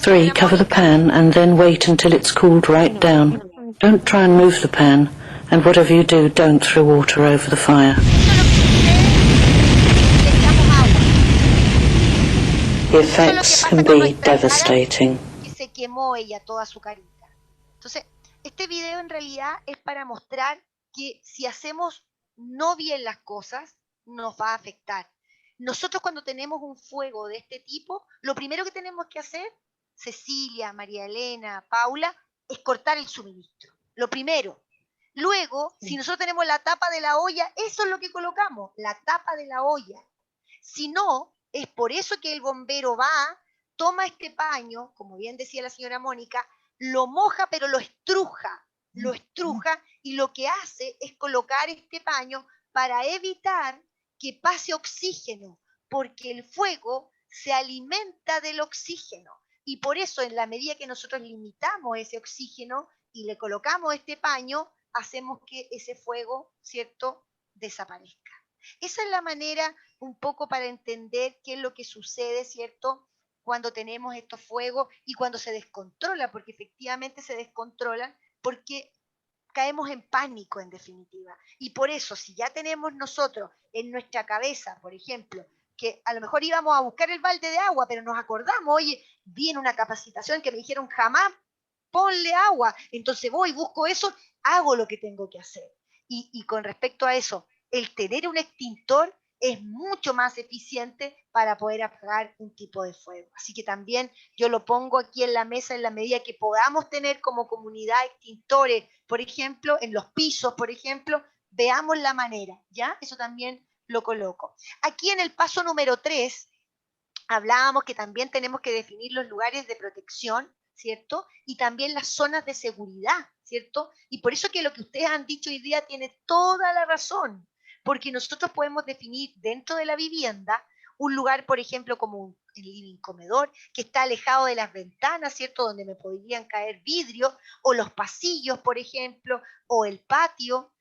3. Cover the pan and then wait until it's cooled right down. Don't try and move the pan, and whatever you do, don't throw water over the fire. The effects can be devastating. Que se quemó ella toda su carita. Entonces, este video en realidad es para mostrar que si hacemos no bien las cosas, nos va a afectar. Nosotros cuando tenemos un fuego de este tipo, lo primero que tenemos que hacer, Cecilia, María Elena, Paula, es cortar el suministro. Lo primero. Luego, si nosotros tenemos la tapa de la olla, eso es lo que colocamos, la tapa de la olla. Si no, es por eso que el bombero va, toma este paño, como bien decía la señora Mónica, lo moja pero lo estruja y lo que hace es colocar este paño para evitar que pase oxígeno, porque el fuego se alimenta del oxígeno y por eso en la medida que nosotros limitamos ese oxígeno y le colocamos este paño, hacemos que ese fuego, ¿cierto?, desaparezca. Esa es la manera un poco para entender qué es lo que sucede, ¿cierto?, cuando tenemos estos fuegos y cuando se descontrola, porque efectivamente se descontrolan, porque caemos en pánico en definitiva. Y por eso, si ya tenemos nosotros en nuestra cabeza, por ejemplo, que a lo mejor íbamos a buscar el balde de agua, pero nos acordamos, oye, vi en una capacitación que me dijeron jamás ponle agua, entonces voy, busco eso, hago lo que tengo que hacer. Y con respecto a eso, el tener un extintor es mucho más eficiente para poder apagar un tipo de fuego. Así que también yo lo pongo aquí en la mesa en la medida que podamos tener como comunidad extintores, por ejemplo, en los pisos, por ejemplo, veamos la manera, ¿ya? Eso también lo coloco. Aquí en el paso número 3, hablábamos que también tenemos que definir los lugares de protección, ¿cierto? Y también las zonas de seguridad, ¿cierto? Y por eso que lo que ustedes han dicho hoy día tiene toda la razón, porque nosotros podemos definir dentro de la vivienda un lugar, por ejemplo, como el living comedor, que está alejado de las ventanas, ¿cierto? Donde me podrían caer vidrios, o los pasillos, por ejemplo, o el patio,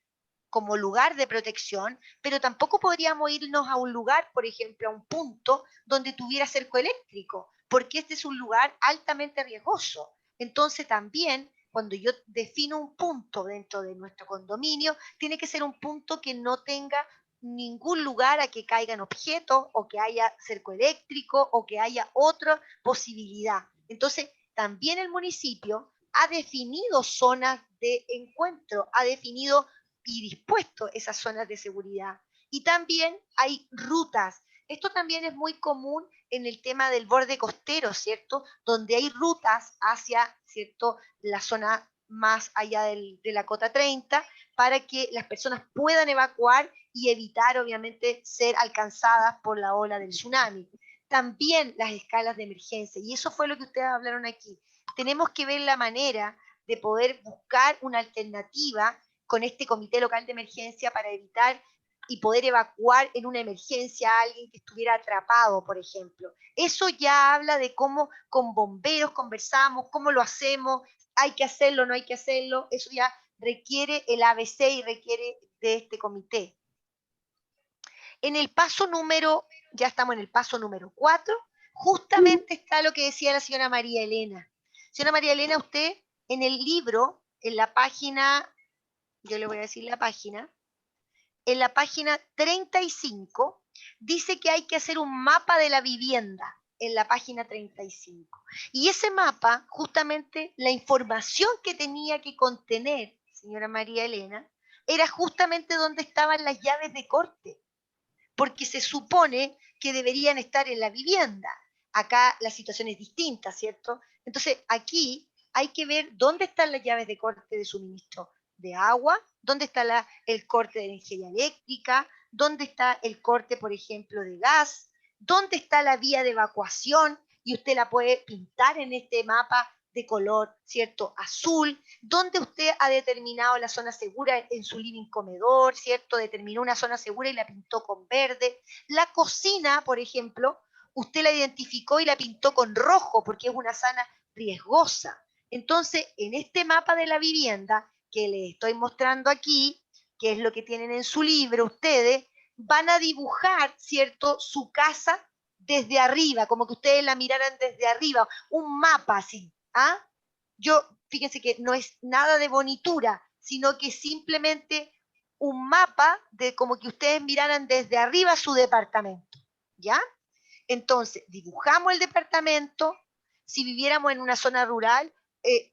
como lugar de protección, pero tampoco podríamos irnos a un lugar, por ejemplo, a un punto donde tuviera cerco eléctrico, porque este es un lugar altamente riesgoso. Entonces también, cuando yo defino un punto dentro de nuestro condominio, tiene que ser un punto que no tenga ningún lugar a que caigan objetos o que haya cerco eléctrico o que haya otra posibilidad. Entonces, también el municipio ha definido zonas de encuentro, ha definido y dispuesto esas zonas de seguridad. Y también hay rutas. Esto también es muy común en el tema del borde costero, ¿cierto? Donde hay rutas hacia, ¿cierto?, la zona más allá de la cota 30 para que las personas puedan evacuar y evitar, obviamente, ser alcanzadas por la ola del tsunami. También las escalas de emergencia, y eso fue lo que ustedes hablaron aquí. Tenemos que ver la manera de poder buscar una alternativa con este comité local de emergencia para evitar y poder evacuar en una emergencia a alguien que estuviera atrapado, por ejemplo. Eso ya habla de cómo con bomberos conversamos, cómo lo hacemos, hay que hacerlo, no hay que hacerlo, eso ya requiere el ABC y requiere de este comité. En el paso número, ya estamos en el paso número 4, justamente está lo que decía la señora María Elena. Señora María Elena, usted en el libro, en la página, yo le voy a decir la página, en la página 35, dice que hay que hacer un mapa de la vivienda, en la página 35. Y ese mapa, justamente la información que tenía que contener, señora María Elena, era justamente donde estaban las llaves de corte, porque se supone que deberían estar en la vivienda. Acá la situación es distinta, ¿cierto? Entonces, aquí hay que ver dónde están las llaves de corte de suministro de agua, dónde está el corte de energía eléctrica, dónde está el corte, por ejemplo, de gas, dónde está la vía de evacuación, y usted la puede pintar en este mapa de color, ¿cierto?, azul, donde usted ha determinado la zona segura en su living comedor, ¿cierto?, determinó una zona segura y la pintó con verde. La cocina, por ejemplo, usted la identificó y la pintó con rojo, porque es una zona riesgosa. Entonces, en este mapa de la vivienda que les estoy mostrando aquí, que es lo que tienen en su libro ustedes, van a dibujar, ¿cierto?, su casa desde arriba, como que ustedes la miraran desde arriba, un mapa así. ¿Ah? Fíjense que no es nada de bonitura, sino que simplemente un mapa de como que ustedes miraran desde arriba su departamento, ¿ya? Entonces, dibujamos el departamento. Si viviéramos en una zona rural,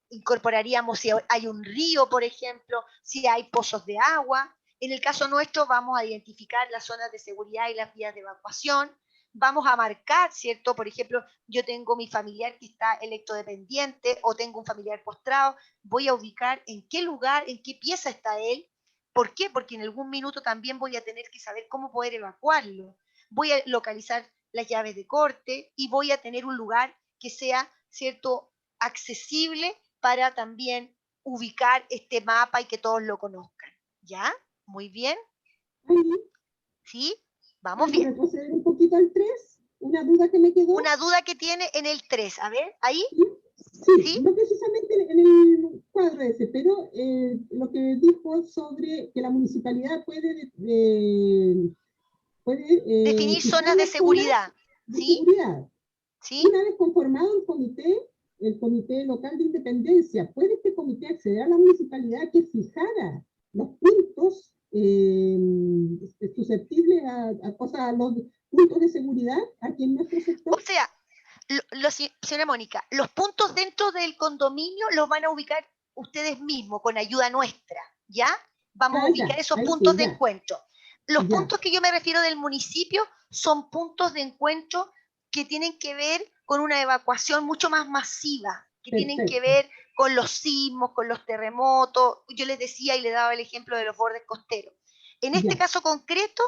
incorporaríamos si hay un río, por ejemplo, si hay pozos de agua. En el caso nuestro vamos a identificar las zonas de seguridad y las vías de evacuación. Vamos a marcar, ¿cierto? Por ejemplo, yo tengo mi familiar que está electrodependiente o tengo un familiar postrado, voy a ubicar en qué lugar, en qué pieza está él. ¿Por qué? Porque en algún minuto también voy a tener que saber cómo poder evacuarlo. Voy a localizar las llaves de corte y voy a tener un lugar que sea, ¿cierto?, accesible para también ubicar este mapa y que todos lo conozcan. ¿Ya? Muy bien. ¿Sí? Vamos bien. ¿Retroceder un poquito al 3? Una duda que me quedó. Una duda que tiene en el 3. A ver, ahí. Sí, no precisamente en el cuadro ese, pero lo que dijo sobre que la municipalidad puede definir zonas de seguridad. ¿Sí? Una vez conformado el comité local de independencia, ¿puede este comité acceder a la municipalidad que fijara los puntos susceptibles a los puntos de seguridad aquí en nuestro sector? O sea, señora Mónica, los puntos dentro del condominio los van a ubicar ustedes mismos con ayuda nuestra, ¿ya? Vamos a ubicar esos puntos de encuentro. Los puntos que yo me refiero del municipio son puntos de encuentro que tienen que ver con una evacuación mucho más masiva, que tienen que ver con los sismos, con los terremotos. Yo les decía y les daba el ejemplo de los bordes costeros. En este caso concreto,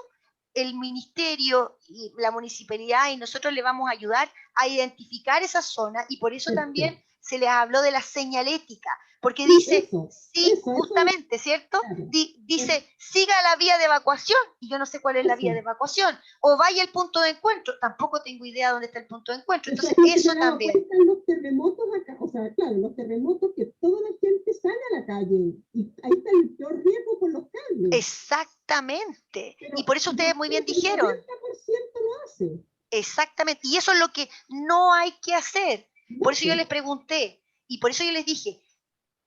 el ministerio y la municipalidad y nosotros le vamos a ayudar a identificar esa zona, y por eso también se les habló de la señalética, porque dice, Eso, sí, eso, justamente, ¿cierto? claro. Dice, siga la vía de evacuación, y yo no sé cuál es la vía de Eso. evacuación, o vaya al punto de encuentro, tampoco tengo idea dónde está el punto de encuentro, Eso entonces es lo que eso me he dado también. cuenta en los terremotos acá, o sea, claro, los terremotos que toda la gente sale a la calle y ahí está el peor riesgo por los cables. Exactamente, Pero y por eso ustedes muy bien el dijeron, 90% lo hace. exactamente, y eso es lo que no hay que hacer. Por eso yo No, les pregunté, y por eso yo les dije,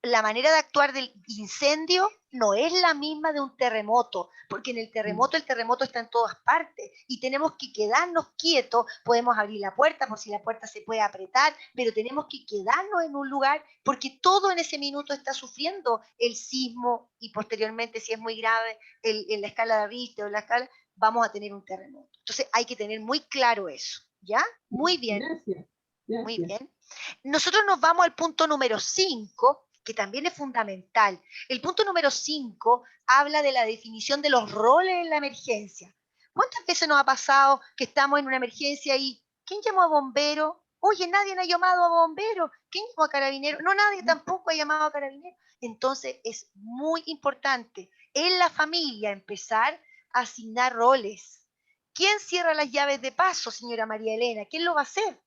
la manera de actuar del incendio no es la misma de un terremoto, porque en el terremoto está en todas partes y tenemos que quedarnos quietos, podemos abrir la puerta por si la puerta se puede apretar, pero tenemos que quedarnos en un lugar porque todo en ese minuto está sufriendo el sismo y posteriormente, si es muy grave, en la escala de Richter o la escala, vamos a tener un terremoto. Entonces hay que tener muy claro eso, ¿ya? Muy bien, gracias, muy gracias. bien. Nosotros nos vamos al punto número 5, que también es fundamental. El punto número 5 habla de la definición de los roles en la emergencia. ¿Cuántas veces nos ha pasado que estamos en una emergencia y ¿quién llamó a bombero? Oye, nadie ha llamado a bombero. ¿Quién llamó a carabinero? No, nadie tampoco ha llamado a carabinero. Entonces es muy importante en la familia empezar a asignar roles. ¿Quién cierra las llaves de paso, señora María Elena? ¿Quién lo va a hacer?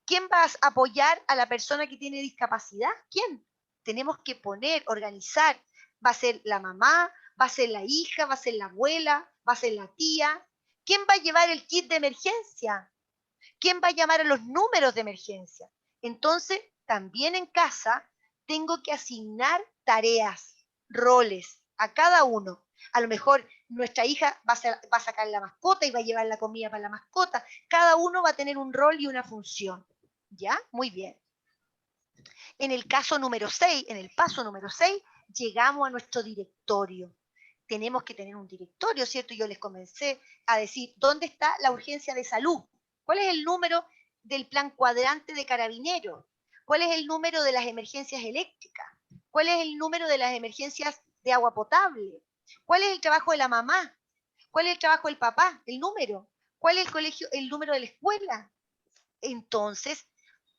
¿Quién va a apoyar a la persona que tiene discapacidad? ¿Quién? Tenemos que poner, organizar. Va a ser la mamá, va a ser la hija, va a ser la abuela, va a ser la tía. ¿Quién va a llevar el kit de emergencia? ¿Quién va a llamar a los números de emergencia? Entonces, también en casa tengo que asignar tareas, roles a cada uno. A lo mejor nuestra hija va a sacar la mascota y va a llevar la comida para la mascota. Cada uno va a tener un rol y una función. ¿Ya? Muy bien. En el caso número 6, en el paso número 6, llegamos a nuestro directorio. Tenemos que tener un directorio, ¿cierto? Yo les comencé a decir, ¿dónde está la urgencia de salud? ¿Cuál es el número del plan cuadrante de carabineros? ¿Cuál es el número de las emergencias eléctricas? ¿Cuál es el número de las emergencias de agua potable? ¿Cuál es el trabajo de la mamá? ¿Cuál es el trabajo del papá? El número. ¿Cuál es el colegio, el número de la escuela? Entonces,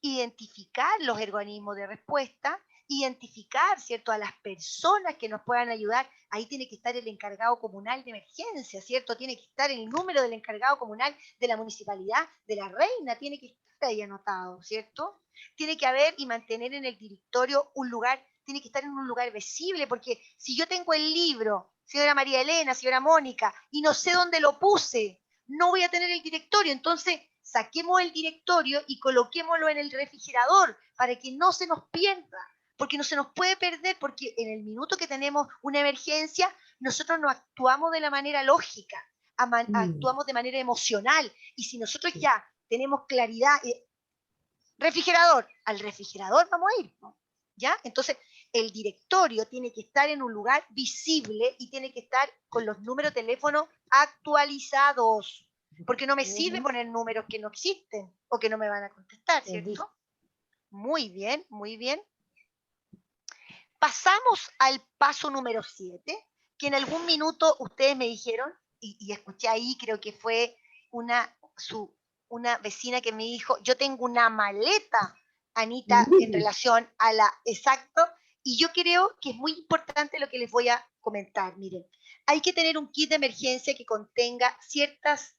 identificar los organismos de respuesta, identificar, ¿cierto?, a las personas que nos puedan ayudar. Ahí tiene que estar el encargado comunal de emergencia, ¿cierto? Tiene que estar el número del encargado comunal de la municipalidad de La Reina, tiene que estar ahí anotado, ¿cierto? Tiene que haber y mantener en el directorio un lugar, tiene que estar en un lugar visible, porque si yo tengo el libro, señora María Elena, señora Mónica, y no sé dónde lo puse, no voy a tener el directorio. Entonces, saquemos el directorio y coloquémoslo en el refrigerador para que no se nos pierda, porque no se nos puede perder, porque en el minuto que tenemos una emergencia, nosotros no actuamos de la manera lógica, actuamos de manera emocional, y si nosotros ya tenemos claridad, refrigerador, al refrigerador vamos a ir, ¿no? ¿Ya? Entonces, el directorio tiene que estar en un lugar visible y tiene que estar con los números de teléfono actualizados, porque no me sirve poner números que no existen o que no me van a contestar, ¿cierto? Muy bien, muy bien. Pasamos al paso número 7, que en algún minuto ustedes me dijeron, y escuché ahí, creo que fue una vecina que me dijo, yo tengo una maleta, Anita, en relación a la, exacto, y yo creo que es muy importante lo que les voy a comentar. Miren, hay que tener un kit de emergencia que contenga ciertas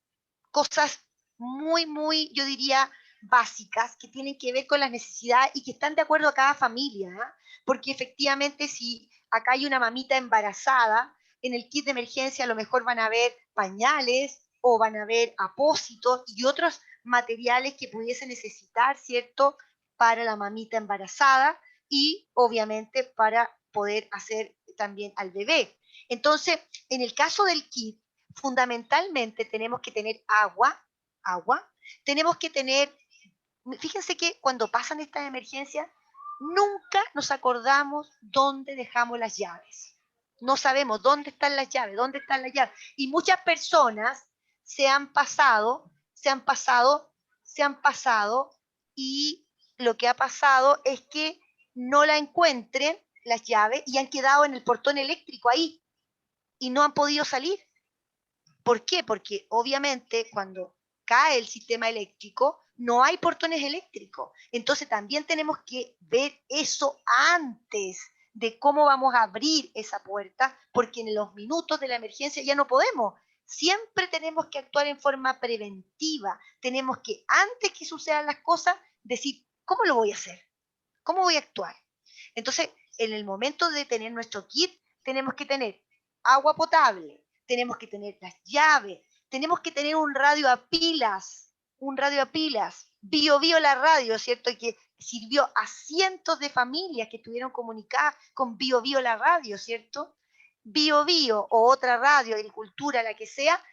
cosas muy, yo diría, básicas, que tienen que ver con las necesidades y que están de acuerdo a cada familia, ¿eh? Porque efectivamente si acá hay una mamita embarazada, en el kit de emergencia a lo mejor van a haber pañales o van a haber apósitos y otros materiales que pudiese necesitar, ¿cierto?, para la mamita embarazada y obviamente para poder hacer también al bebé. Entonces, en el caso del kit, fundamentalmente tenemos que tener agua, tenemos que tener, fíjense que cuando pasan estas emergencias, nunca nos acordamos dónde dejamos las llaves. No sabemos dónde están las llaves, Y muchas personas se han pasado, y lo que ha pasado es que no la encuentren las llaves y han quedado en el portón eléctrico ahí y no han podido salir. ¿Por qué? Porque obviamente cuando cae el sistema eléctrico, no hay portones eléctricos. Entonces también tenemos que ver eso antes de cómo vamos a abrir esa puerta, porque en los minutos de la emergencia ya no podemos. Siempre tenemos que actuar en forma preventiva. Tenemos que, antes que sucedan las cosas, decir, ¿cómo lo voy a hacer? ¿Cómo voy a actuar? Entonces, en el momento de tener nuestro kit, tenemos que tener agua potable, tenemos que tener las llaves, tenemos que tener un radio a pilas, Bio Bio la radio, ¿cierto? Y que sirvió a cientos de familias que estuvieron comunicadas con Bio Bio la radio, ¿cierto? Bio Bio o otra radio, agricultura, la que sea,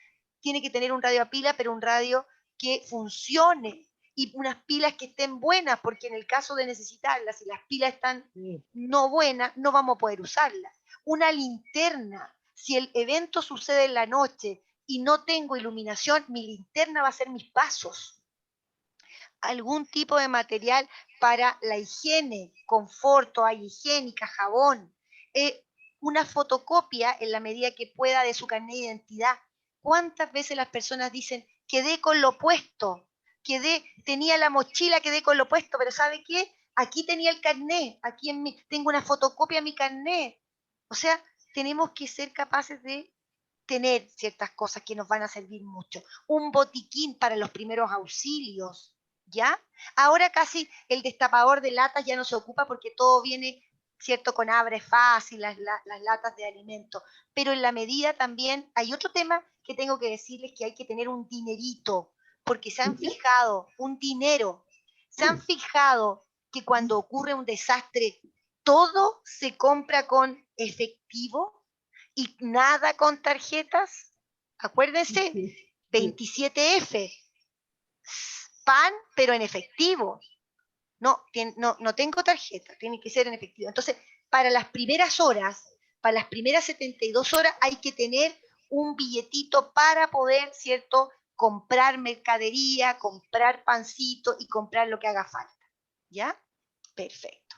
tiene que tener un radio a pila, pero un radio que funcione y unas pilas que estén buenas, porque en el caso de necesitarlas, si las pilas están no buenas, no vamos a poder usarlas. Una linterna, si el evento sucede en la noche y no tengo iluminación, mi linterna va a ser mis pasos. Algún tipo de material para la higiene, confort, toalla higiénica, jabón. Una fotocopia en la medida que pueda de su carnet de identidad. ¿Cuántas veces las personas dicen, quedé con lo puesto? Tenía la mochila, quedé con lo puesto, pero ¿sabe qué? Aquí tenía el carnet, aquí tengo una fotocopia de mi carnet. O sea, tenemos que ser capaces de tener ciertas cosas que nos van a servir mucho. Un botiquín para los primeros auxilios, ¿ya? Ahora casi el destapador de latas ya no se ocupa porque todo viene, ¿cierto? Con abre fácil, las latas de alimento. Pero en la medida también, hay otro tema que tengo que decirles, que hay que tener un dinerito, porque se han fijado, un dinero, se han fijado que cuando ocurre un desastre, todo se compra con efectivo y nada con tarjetas. Acuérdense, 27F, pan, pero en efectivo. No tengo tarjeta, tiene que ser en efectivo. Entonces, para las primeras horas, para las primeras 72 horas, hay que tener un billetito para poder, ¿cierto?, comprar mercadería, comprar pancito y comprar lo que haga falta. ¿Ya? Perfecto.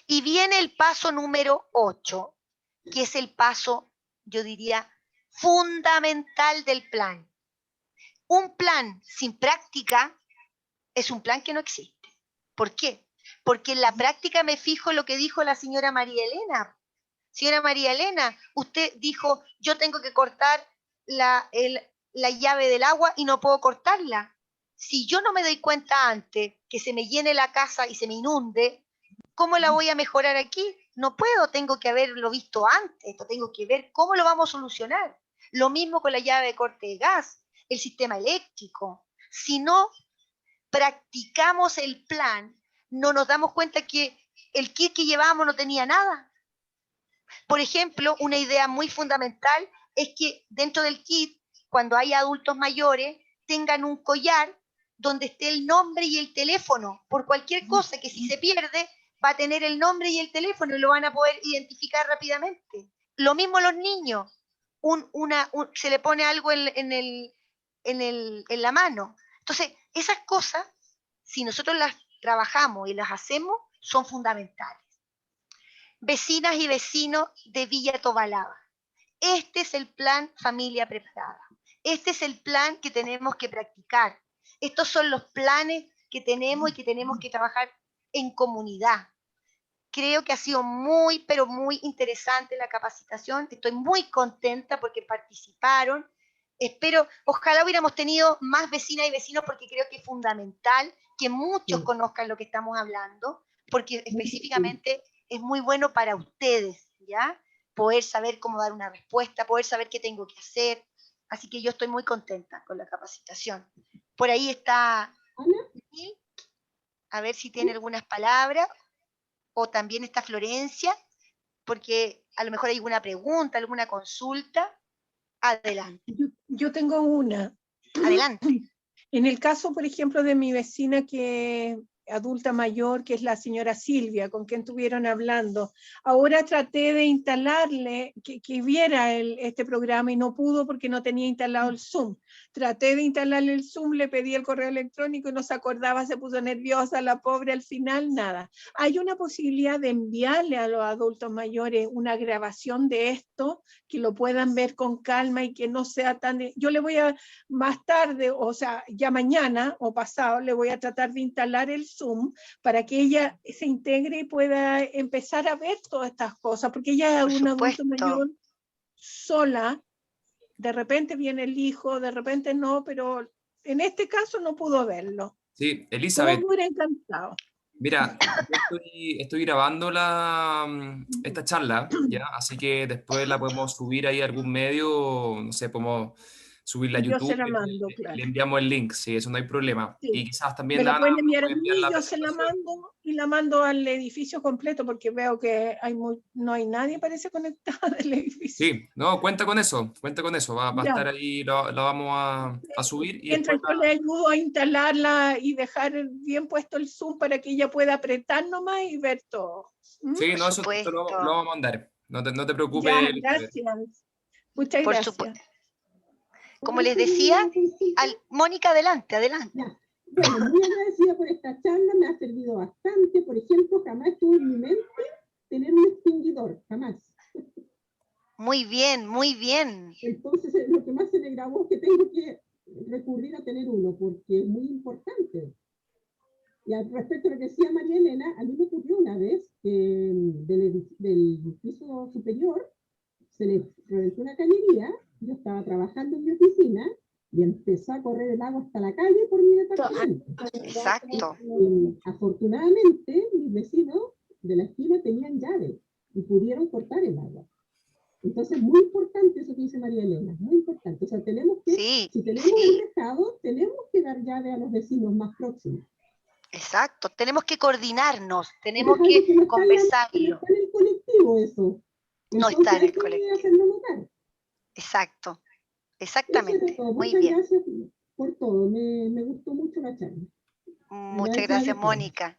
Y viene el paso número 8, que es el paso, yo diría, fundamental del plan. Un plan sin práctica es un plan que no existe. ¿Por qué? Porque en la práctica me fijo en lo que dijo la señora María Elena. Señora María Elena, usted dijo, yo tengo que cortar la llave del agua y no puedo cortarla. Si yo no me doy cuenta antes que se me llene la casa y se me inunde, ¿cómo la voy a mejorar aquí? No puedo, tengo que haberlo visto antes, tengo que ver cómo lo vamos a solucionar. Lo mismo con la llave de corte de gas, el sistema eléctrico. Si no practicamos el plan, no nos damos cuenta que el kit que llevábamos no tenía nada. Por ejemplo, una idea muy fundamental es que dentro del kit, cuando hay adultos mayores, tengan un collar donde esté el nombre y el teléfono, por cualquier cosa que si se pierde, va a tener el nombre y el teléfono y lo van a poder identificar rápidamente. Lo mismo los niños, se le pone algo en la mano. Entonces, esas cosas, si nosotros las trabajamos y las hacemos, son fundamentales. Vecinas y vecinos de Villa Tobalaba, este es el plan Familia Preparada. Este es el plan que tenemos que practicar. Estos son los planes que tenemos y que tenemos que trabajar en comunidad. Creo que ha sido muy, pero muy interesante la capacitación. Estoy muy contenta porque participaron. Ojalá hubiéramos tenido más vecinas y vecinos porque creo que es fundamental que muchos conozcan lo que estamos hablando, porque específicamente es muy bueno para ustedes, ¿ya? Poder saber cómo dar una respuesta, poder saber qué tengo que hacer. Así que yo estoy muy contenta con la capacitación. Por ahí está Nick, a ver si tiene algunas palabras, o también está Florencia, porque a lo mejor hay alguna pregunta, alguna consulta. Adelante. Yo tengo una. Adelante. En el caso, por ejemplo, de mi vecina que adulta mayor, que es la señora Silvia, con quien estuvieron hablando. Ahora traté de instalarle, que viera este programa y no pudo porque no tenía instalado el Zoom. Traté de instalarle el Zoom, le pedí el correo electrónico y no se acordaba, se puso nerviosa, la pobre, al final nada. Hay una posibilidad de enviarle a los adultos mayores una grabación de esto, que lo puedan ver con calma y que no sea tan... Yo le voy a, más tarde, o sea, ya mañana o pasado, le voy a tratar de instalar el Zoom para que ella se integre y pueda empezar a ver todas estas cosas, porque ella es un adulto mayor sola, de repente viene el hijo, de repente no, pero en este caso no pudo verlo. Sí, Elizabeth. Todo hubiera encantado. Mira, yo estoy grabando esta charla, ¿ya? Así que después la podemos subir ahí a algún medio, no sé, podemos subirla a Yo YouTube, se la mando, claro. le enviamos el link, sí, eso no hay problema. Sí. Y quizás también Me la Ana pueden enviar a puede mí, enviar la yo se la presentación. mando y la mando al edificio completo porque veo que no hay nadie, parece, conectado del edificio. Sí, no, cuenta con eso, va a Ya. estar ahí, lo vamos a subir y Mientras después yo le ayudo a instalarla y dejar bien puesto el Zoom para que ella pueda apretar nomás y ver todo. ¿Mm? Sí, no, eso lo vamos a mandar, no te preocupes. Ya, Elizabeth. gracias. Muchas Por gracias. supuesto. Como les decía, Mónica, adelante. Ya. Bueno, muy agradecida por esta charla, me ha servido bastante. Por ejemplo, jamás estuvo en mi mente tener un extinguidor, jamás. Muy bien, muy bien. Entonces, lo que más se me grabó es que tengo que recurrir a tener uno, porque es muy importante. Y al respecto a lo que decía María Elena, a mí me ocurrió una vez que del piso superior se le reventó una cañería, yo estaba trabajando en mi oficina y empezó a correr el agua hasta la calle por mi departamento. Exacto. Y, afortunadamente, mis vecinos de la esquina tenían llave y pudieron cortar el agua. Entonces, muy importante eso que dice María Elena, muy importante. O sea, tenemos que, si tenemos un recado, tenemos que dar llave a los vecinos más próximos. Exacto, tenemos que coordinarnos, tenemos que conversarlo. No está en el colectivo eso. No Entonces, está en hay el que colectivo. hacerlo notar. Exacto, exactamente. Muy Muchas bien. gracias por todo, me gustó mucho la charla. Muchas gracias, Mónica.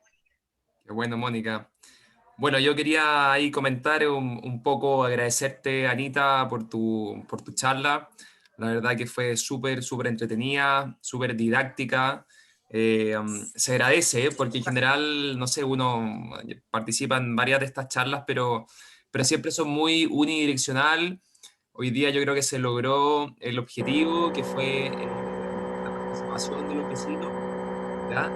Qué bueno, Mónica. Bueno, yo quería ahí comentar un poco, agradecerte, Anita, por tu charla. La verdad que fue súper entretenida, súper didáctica. Se agradece, porque en general, no sé, uno participa en varias de estas charlas, pero siempre son muy unidireccional. Hoy día yo creo que se logró el objetivo, que fue la participación de los vecinos, ¿ya?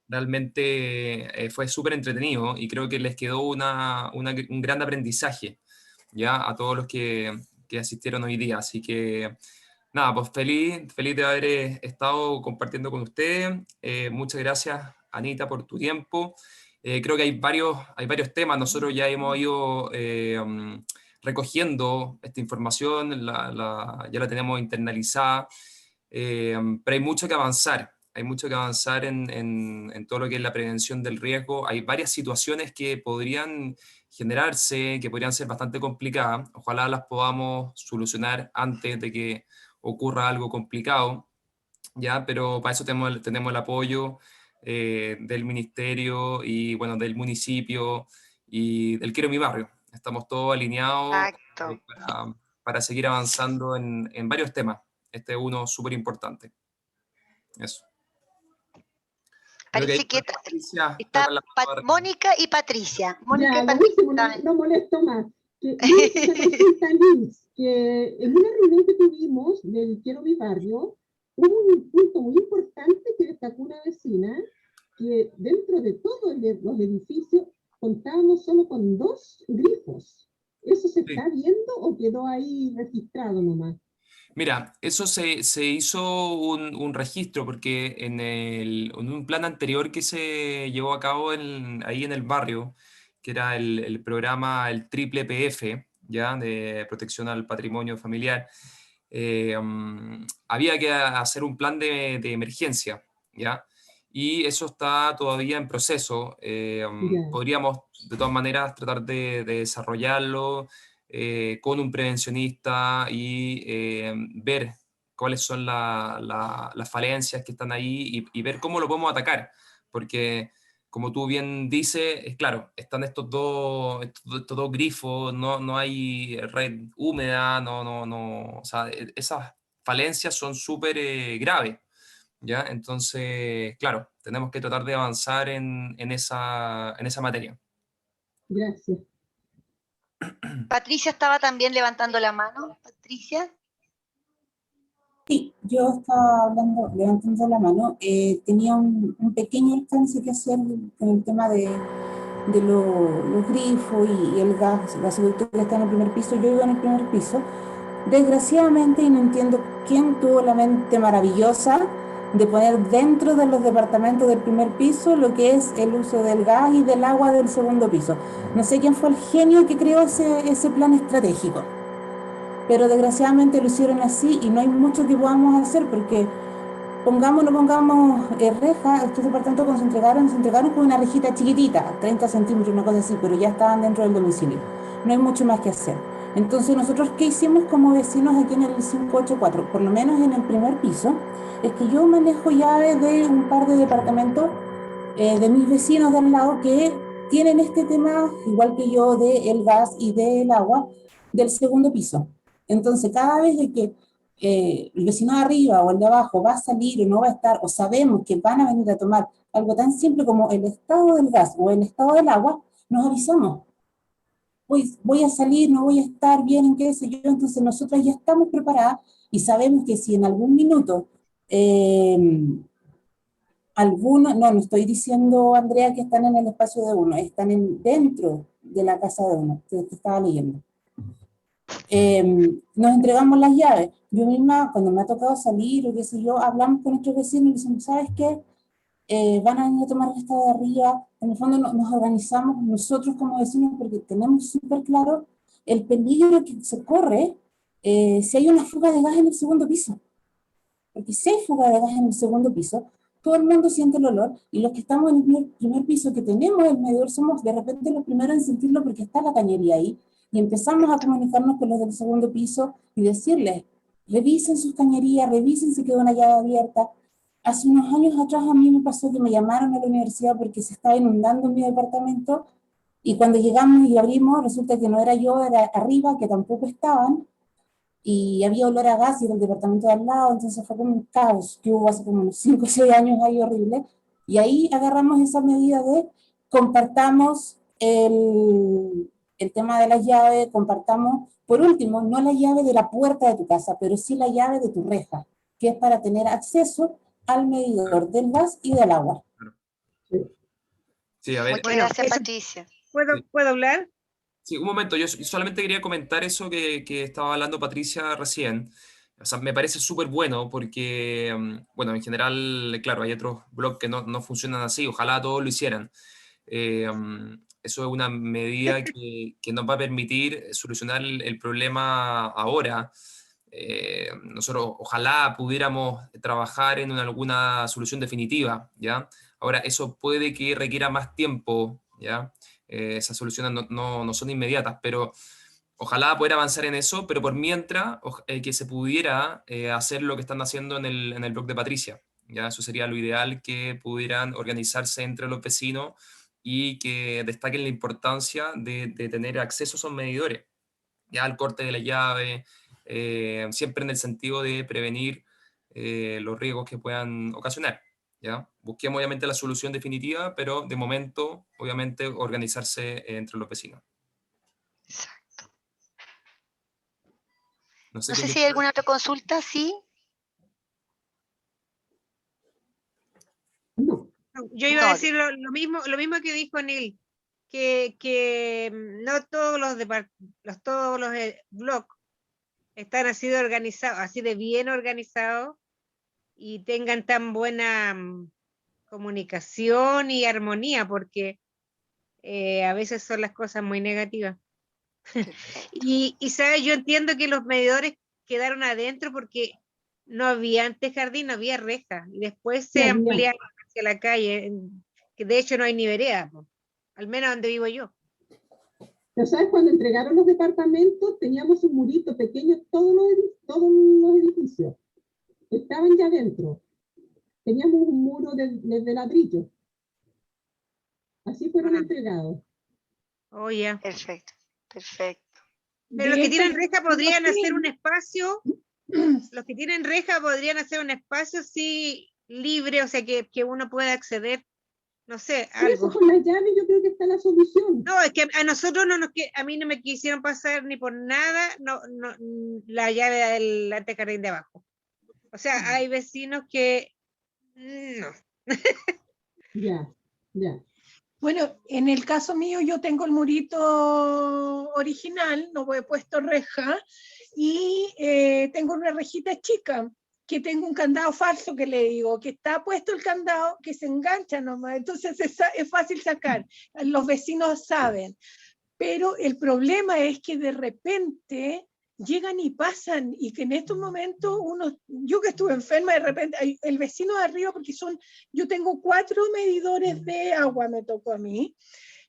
Realmente fue súper entretenido y creo que les quedó un gran aprendizaje, ¿ya? A todos los que asistieron hoy día. Así que, nada, pues feliz de haber estado compartiendo con ustedes. Muchas gracias, Anita, por tu tiempo. Creo que hay varios temas. Nosotros ya hemos ido recogiendo esta información, ya la tenemos internalizada, pero hay mucho que avanzar. Hay mucho que avanzar en todo lo que es la prevención del riesgo. Hay varias situaciones que podrían generarse, que podrían ser bastante complicadas. Ojalá las podamos solucionar antes de que ocurra algo complicado, ¿ya? Pero para eso tenemos el apoyo del ministerio y, bueno, del municipio y del Quiero Mi Barrio. Estamos todos alineados para seguir avanzando en varios temas. Este es uno súper importante. Eso. Parece que está Mónica y Patricia. Mónica y Patricia. No molesto más. Que en una reunión que tuvimos del Quiero Mi Barrio, hubo un punto muy importante que destacó una vecina, que dentro de todos los edificios contábamos solo con 2 grifos. ¿Eso se está viendo o quedó ahí registrado nomás? Mira, eso se hizo un registro porque en un plan anterior que se llevó a cabo ahí en el barrio, que era el programa, el triple PF, ¿ya? De protección al patrimonio familiar, había que hacer un plan de emergencia, ¿ya? Y eso está todavía en proceso. Podríamos, de todas maneras, tratar de desarrollarlo con un prevencionista y ver cuáles son las falencias que están ahí y ver cómo lo podemos atacar, porque como tú bien dices, es claro, están estos dos grifos, no hay red húmeda, o sea, esas falencias son súper graves, ¿ya? Entonces, claro, tenemos que tratar de avanzar en esa materia. Gracias. Patricia estaba también levantando la mano. Patricia. Sí, yo estaba hablando, levantando la mano, tenía un pequeño alcance que hacer con el tema de los grifos y el gas, la gasoducto que está en el primer piso. Yo vivo en el primer piso. Desgraciadamente, y no entiendo quién tuvo la mente maravillosa de poner dentro de los departamentos del primer piso lo que es el uso del gas y del agua del segundo piso. No sé quién fue el genio que creó ese plan estratégico, pero desgraciadamente lo hicieron así y no hay mucho que podamos hacer porque pongamos reja. Estos departamentos cuando se entregaron con una rejita chiquitita, 30 centímetros, una cosa así, pero ya estaban dentro del domicilio. No hay mucho más que hacer. Entonces nosotros, ¿qué hicimos como vecinos aquí en el 584? Por lo menos en el primer piso, es que yo manejo llaves de un par de departamentos de mis vecinos de al lado que tienen este tema, igual que yo, del gas y del agua del segundo piso. Entonces, cada vez de que el vecino de arriba o el de abajo va a salir o no va a estar, o sabemos que van a venir a tomar algo tan simple como el estado del gas o el estado del agua, nos avisamos. Voy a salir, no voy a estar bien, en qué sé yo. Entonces, nosotros ya estamos preparadas y sabemos que si en algún minuto no estoy diciendo, Andrea, que están en el espacio de uno, están dentro de la casa de uno, que te estaba leyendo. Nos entregamos las llaves. Yo misma, cuando me ha tocado salir o qué sé yo, hablamos con nuestros vecinos y decimos, ¿sabes qué? Van a venir a tomar el estado de arriba. En el fondo nos organizamos nosotros como vecinos porque tenemos súper claro el peligro que se corre si hay una fuga de gas en el segundo piso. Porque si hay fuga de gas en el segundo piso, todo el mundo siente el olor, y los que estamos en el primer piso, que tenemos el medidor, somos de repente los primeros en sentirlo porque está la cañería ahí, y empezamos a comunicarnos con los del segundo piso y decirles, revisen sus cañerías, revisen si quedó una llave abierta. Hace unos años atrás a mí me pasó que me llamaron a la universidad porque se estaba inundando en mi departamento, y cuando llegamos y abrimos, resulta que no era yo, era arriba, que tampoco estaban, y había olor a gas y era el departamento de al lado. Entonces fue como un caos que hubo hace como unos 5 o 6 años ahí horrible, y ahí agarramos esa medida de compartamos el tema de la llave, compartamos, por último, no la llave de la puerta de tu casa, pero sí la llave de tu reja, que es para tener acceso al medidor del gas y del agua. Sí, a ver. Muchas gracias, Patricia. ¿Puedo hablar? Sí, un momento, yo solamente quería comentar eso que estaba hablando Patricia recién. O sea, me parece súper bueno porque, bueno, en general, claro, hay otros blogs que no funcionan así, ojalá todos lo hicieran. Eso es una medida que nos va a permitir solucionar el problema ahora. Nosotros ojalá pudiéramos trabajar en alguna solución definitiva, ¿ya? Ahora, eso puede que requiera más tiempo, ¿ya? Esas soluciones no son inmediatas, pero ojalá poder avanzar en eso, pero por mientras que se pudiera hacer lo que están haciendo en el blog de Patricia, ¿ya? Eso sería lo ideal, que pudieran organizarse entre los vecinos y que destaquen la importancia de tener acceso a esos medidores, ya al corte de la llave, siempre en el sentido de prevenir los riesgos que puedan ocasionar. ¿Ya? Busquemos obviamente la solución definitiva, pero de momento, obviamente, organizarse entre los vecinos. Exacto. No sé si hay alguna otra consulta, ¿sí? No. Yo iba a decir lo mismo que dijo Neil, que no todos los blogs están así de organizados, así de bien organizados, y tengan tan buena comunicación y armonía, porque a veces son las cosas muy negativas. y ¿sabes? Yo entiendo que los medidores quedaron adentro porque no había antes jardín, no había reja, y después se ampliaron hacia la calle, que de hecho no hay ni vereda, al menos donde vivo yo. Pero ¿sabes? Cuando entregaron los departamentos, teníamos un murito pequeño, todos los edificios. estaban ya dentro. Teníamos un muro de ladrillo. Así fueron entregados. Oh, ya. Perfecto, perfecto. Pero los que tienen reja podrían hacer un espacio, los que tienen reja podrían hacer un espacio sí libre, o sea que uno pueda acceder, no sé, algo. Eso con las llaves yo creo que está la solución. No, es que a nosotros a mí no me quisieron pasar ni por nada la llave del antejardín de abajo. O sea, hay vecinos que no. Ya, ya. Bueno, en el caso mío yo tengo el murito original, no he puesto reja, y tengo una rejita chica, que tengo un candado falso que le digo, que está puesto el candado, que se engancha nomás, entonces es fácil sacar, los vecinos saben, pero el problema es que de repente llegan y pasan, y que en estos momentos yo que estuve enferma, de repente el vecino de arriba, porque yo tengo 4 medidores de agua, me tocó a mí,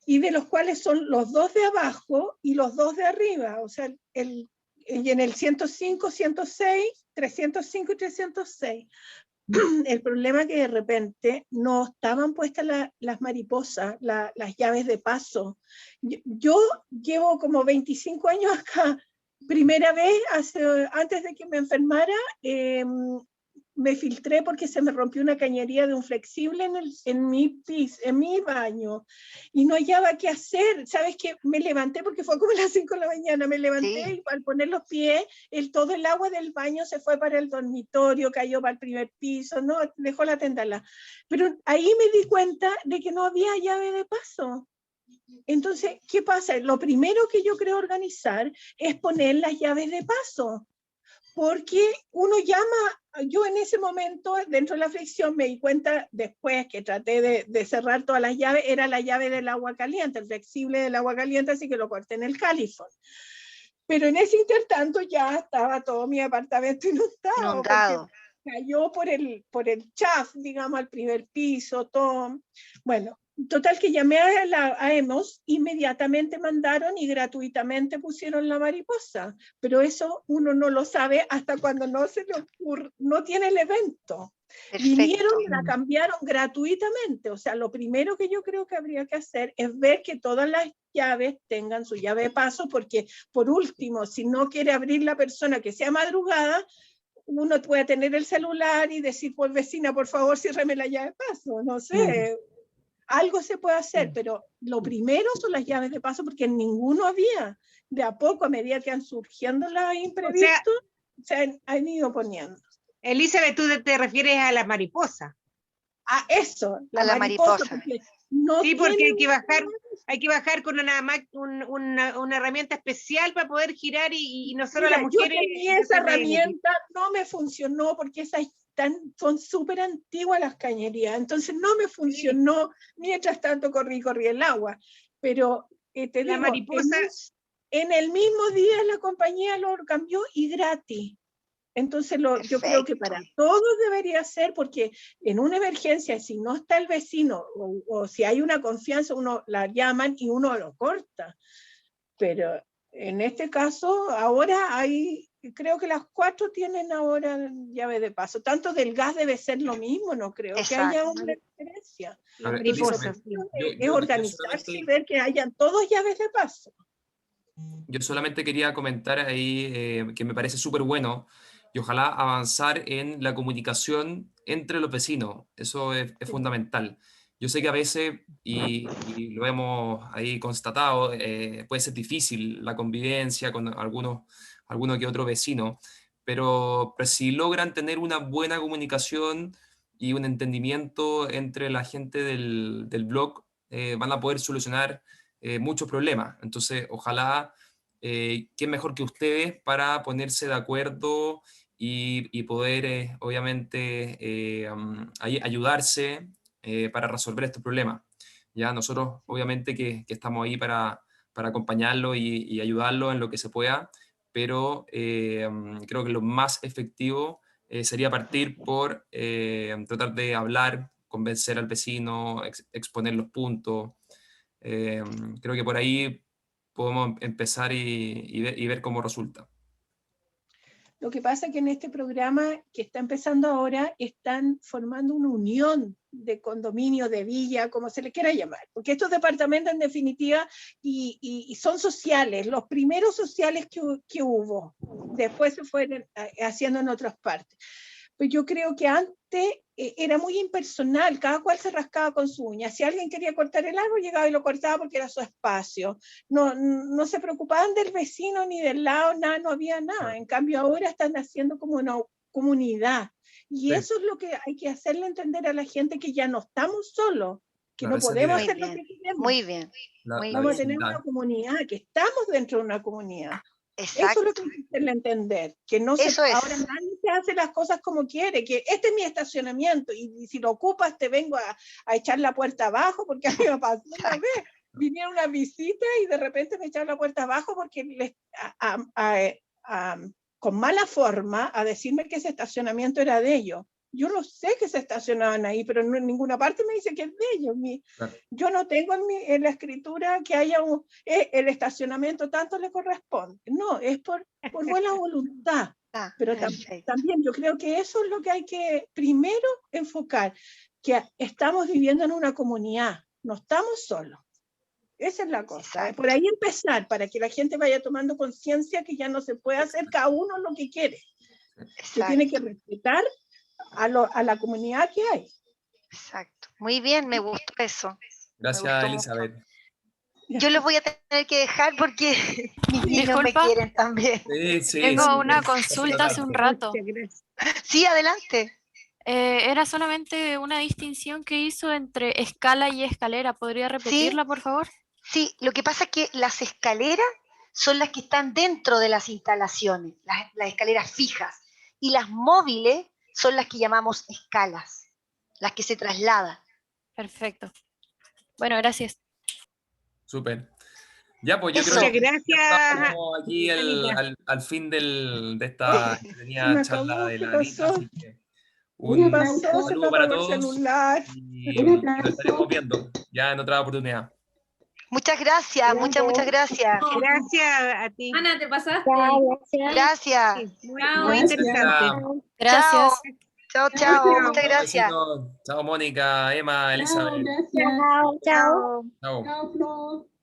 y de los cuales son los 2 de abajo y los 2 de arriba, o sea, y en el 105, 106, 305 y 306. El problema es que de repente no estaban puestas las mariposas, las llaves de paso. Yo llevo como 25 años acá. Primera vez, antes de que me enfermara, me filtré porque se me rompió una cañería de un flexible en mi baño, y no hallaba qué hacer. ¿Sabes qué? Me levanté porque fue como a las 5 de la mañana, me levanté y al poner los pies, todo el agua del baño se fue para el dormitorio, cayó para el primer piso, no, dejó la tendala. Pero ahí me di cuenta de que no había llave de paso. Entonces, ¿qué pasa? Lo primero que yo creo organizar es poner las llaves de paso, porque uno llama, yo en ese momento dentro de la fricción me di cuenta después que traté de cerrar todas las llaves, era la llave del agua caliente, el flexible del agua caliente, así que lo corté en el califón. Pero en ese intertanto ya estaba todo mi apartamento inundado. Cayó por el chaf, digamos, al primer piso, todo. Bueno, total que llamé a EMOS, inmediatamente mandaron y gratuitamente pusieron la mariposa, pero eso uno no lo sabe hasta cuando no se le ocurre, no tiene el evento. Perfecto. Vinieron y la cambiaron gratuitamente, o sea, lo primero que yo creo que habría que hacer es ver que todas las llaves tengan su llave de paso, porque por último, si no quiere abrir la persona que sea madrugada, uno puede tener el celular y decir, pues vecina, por favor, ciérreme la llave de paso, no sé, algo se puede hacer, pero lo primero son las llaves de paso, porque en ninguno había. De a poco, a medida que han surgiendo los imprevistos, se han ido poniendo. Elizabeth, tú te refieres a la mariposa. A eso, la mariposa. Porque no sí, porque hay que bajar con una herramienta especial para poder girar y no solo las mujeres. Yo tenía esa herramienta, no me funcionó porque esas son súper antiguas las cañerías, entonces no me funcionó, mientras tanto corrí el agua. Pero te digo, mariposa, en el mismo día la compañía lo cambió y gratis. Entonces yo creo que para todos debería ser, porque en una emergencia, si no está el vecino o si hay una confianza, uno la llaman y uno lo corta. Pero en este caso, ahora creo que las 4 tienen ahora llave de paso. Tanto del gas debe ser lo mismo, no creo que haya una diferencia. Es organizarse y ver que hayan todos llaves de paso. Yo solamente quería comentar ahí que me parece súper bueno y ojalá avanzar en la comunicación entre los vecinos. Eso es fundamental. Yo sé que a veces, y lo hemos ahí constatado, puede ser difícil la convivencia con alguno que otro vecino, pero si logran tener una buena comunicación y un entendimiento entre la gente del blog, van a poder solucionar muchos problemas. Entonces, ojalá, ¿quién mejor que ustedes para ponerse de acuerdo y poder, obviamente, ayudarse para resolver este problema? Ya nosotros, obviamente, que estamos ahí para acompañarlo y ayudarlo en lo que se pueda, pero creo que lo más efectivo sería partir por tratar de hablar, convencer al vecino, exponer los puntos. Creo que por ahí podemos empezar y ver cómo resulta. Lo que pasa es que en este programa que está empezando ahora están formando una unión de condominio, de villa, como se le quiera llamar, porque estos departamentos en definitiva y son sociales, los primeros sociales que hubo, después se fueron haciendo en otras partes. Pues yo creo que antes era muy impersonal, cada cual se rascaba con su uña. Si alguien quería cortar el árbol, llegaba y lo cortaba porque era su espacio. No se preocupaban del vecino ni del lado, nada, no había nada. En cambio ahora están haciendo como una comunidad. Y eso es lo que hay que hacerle entender a la gente, que ya no estamos solos, que no podemos hacer lo que queremos. Muy bien. Vamos a tener una comunidad, que estamos dentro de una comunidad. Eso es lo que hay que hacerle entender, que no ahora nadie se hace las cosas como quiere, que este es mi estacionamiento y si lo ocupas te vengo a echar la puerta abajo, porque a mí me pasó una vez, vinieron una visita y de repente me echaron la puerta abajo porque con mala forma a decirme que ese estacionamiento era de ellos. Yo lo sé que se estacionaban ahí, pero en ninguna parte me dice que es de ellos. Yo no tengo en la escritura que haya el estacionamiento tanto le corresponde. No, es por buena voluntad. Pero también yo creo que eso es lo que hay que primero enfocar, que estamos viviendo en una comunidad, no estamos solos. Esa es la cosa. Por ahí empezar, para que la gente vaya tomando conciencia que ya no se puede hacer cada uno lo que quiere. Que tiene que respetar a la comunidad que hay. Exacto. Muy bien, me gustó eso. Gracias, Elizabeth. Yo los voy a tener que dejar porque mis niños me quieren también. Tengo una consulta hace un rato. Sí, adelante. Era solamente una distinción que hizo entre escala y escalera. ¿Podría repetirla, por favor? Sí, lo que pasa es que las escaleras son las que están dentro de las instalaciones, las escaleras fijas, y las móviles son las que llamamos escalas, las que se trasladan. Perfecto. Bueno, gracias. Súper. Ya, pues yo creo que estamos aquí al fin de esta charla de la Anita, así que un saludo para todos y nos estaremos viendo ya en otra oportunidad. Muchas gracias, muchas gracias. Gracias a ti. Ana, te pasaste. Gracias. Sí, muy interesante. Gracias. Chao, muchas gracias. Chao, Mónica, Emma, Elizabeth. Chao, Chao. Chao. Chao, Flo.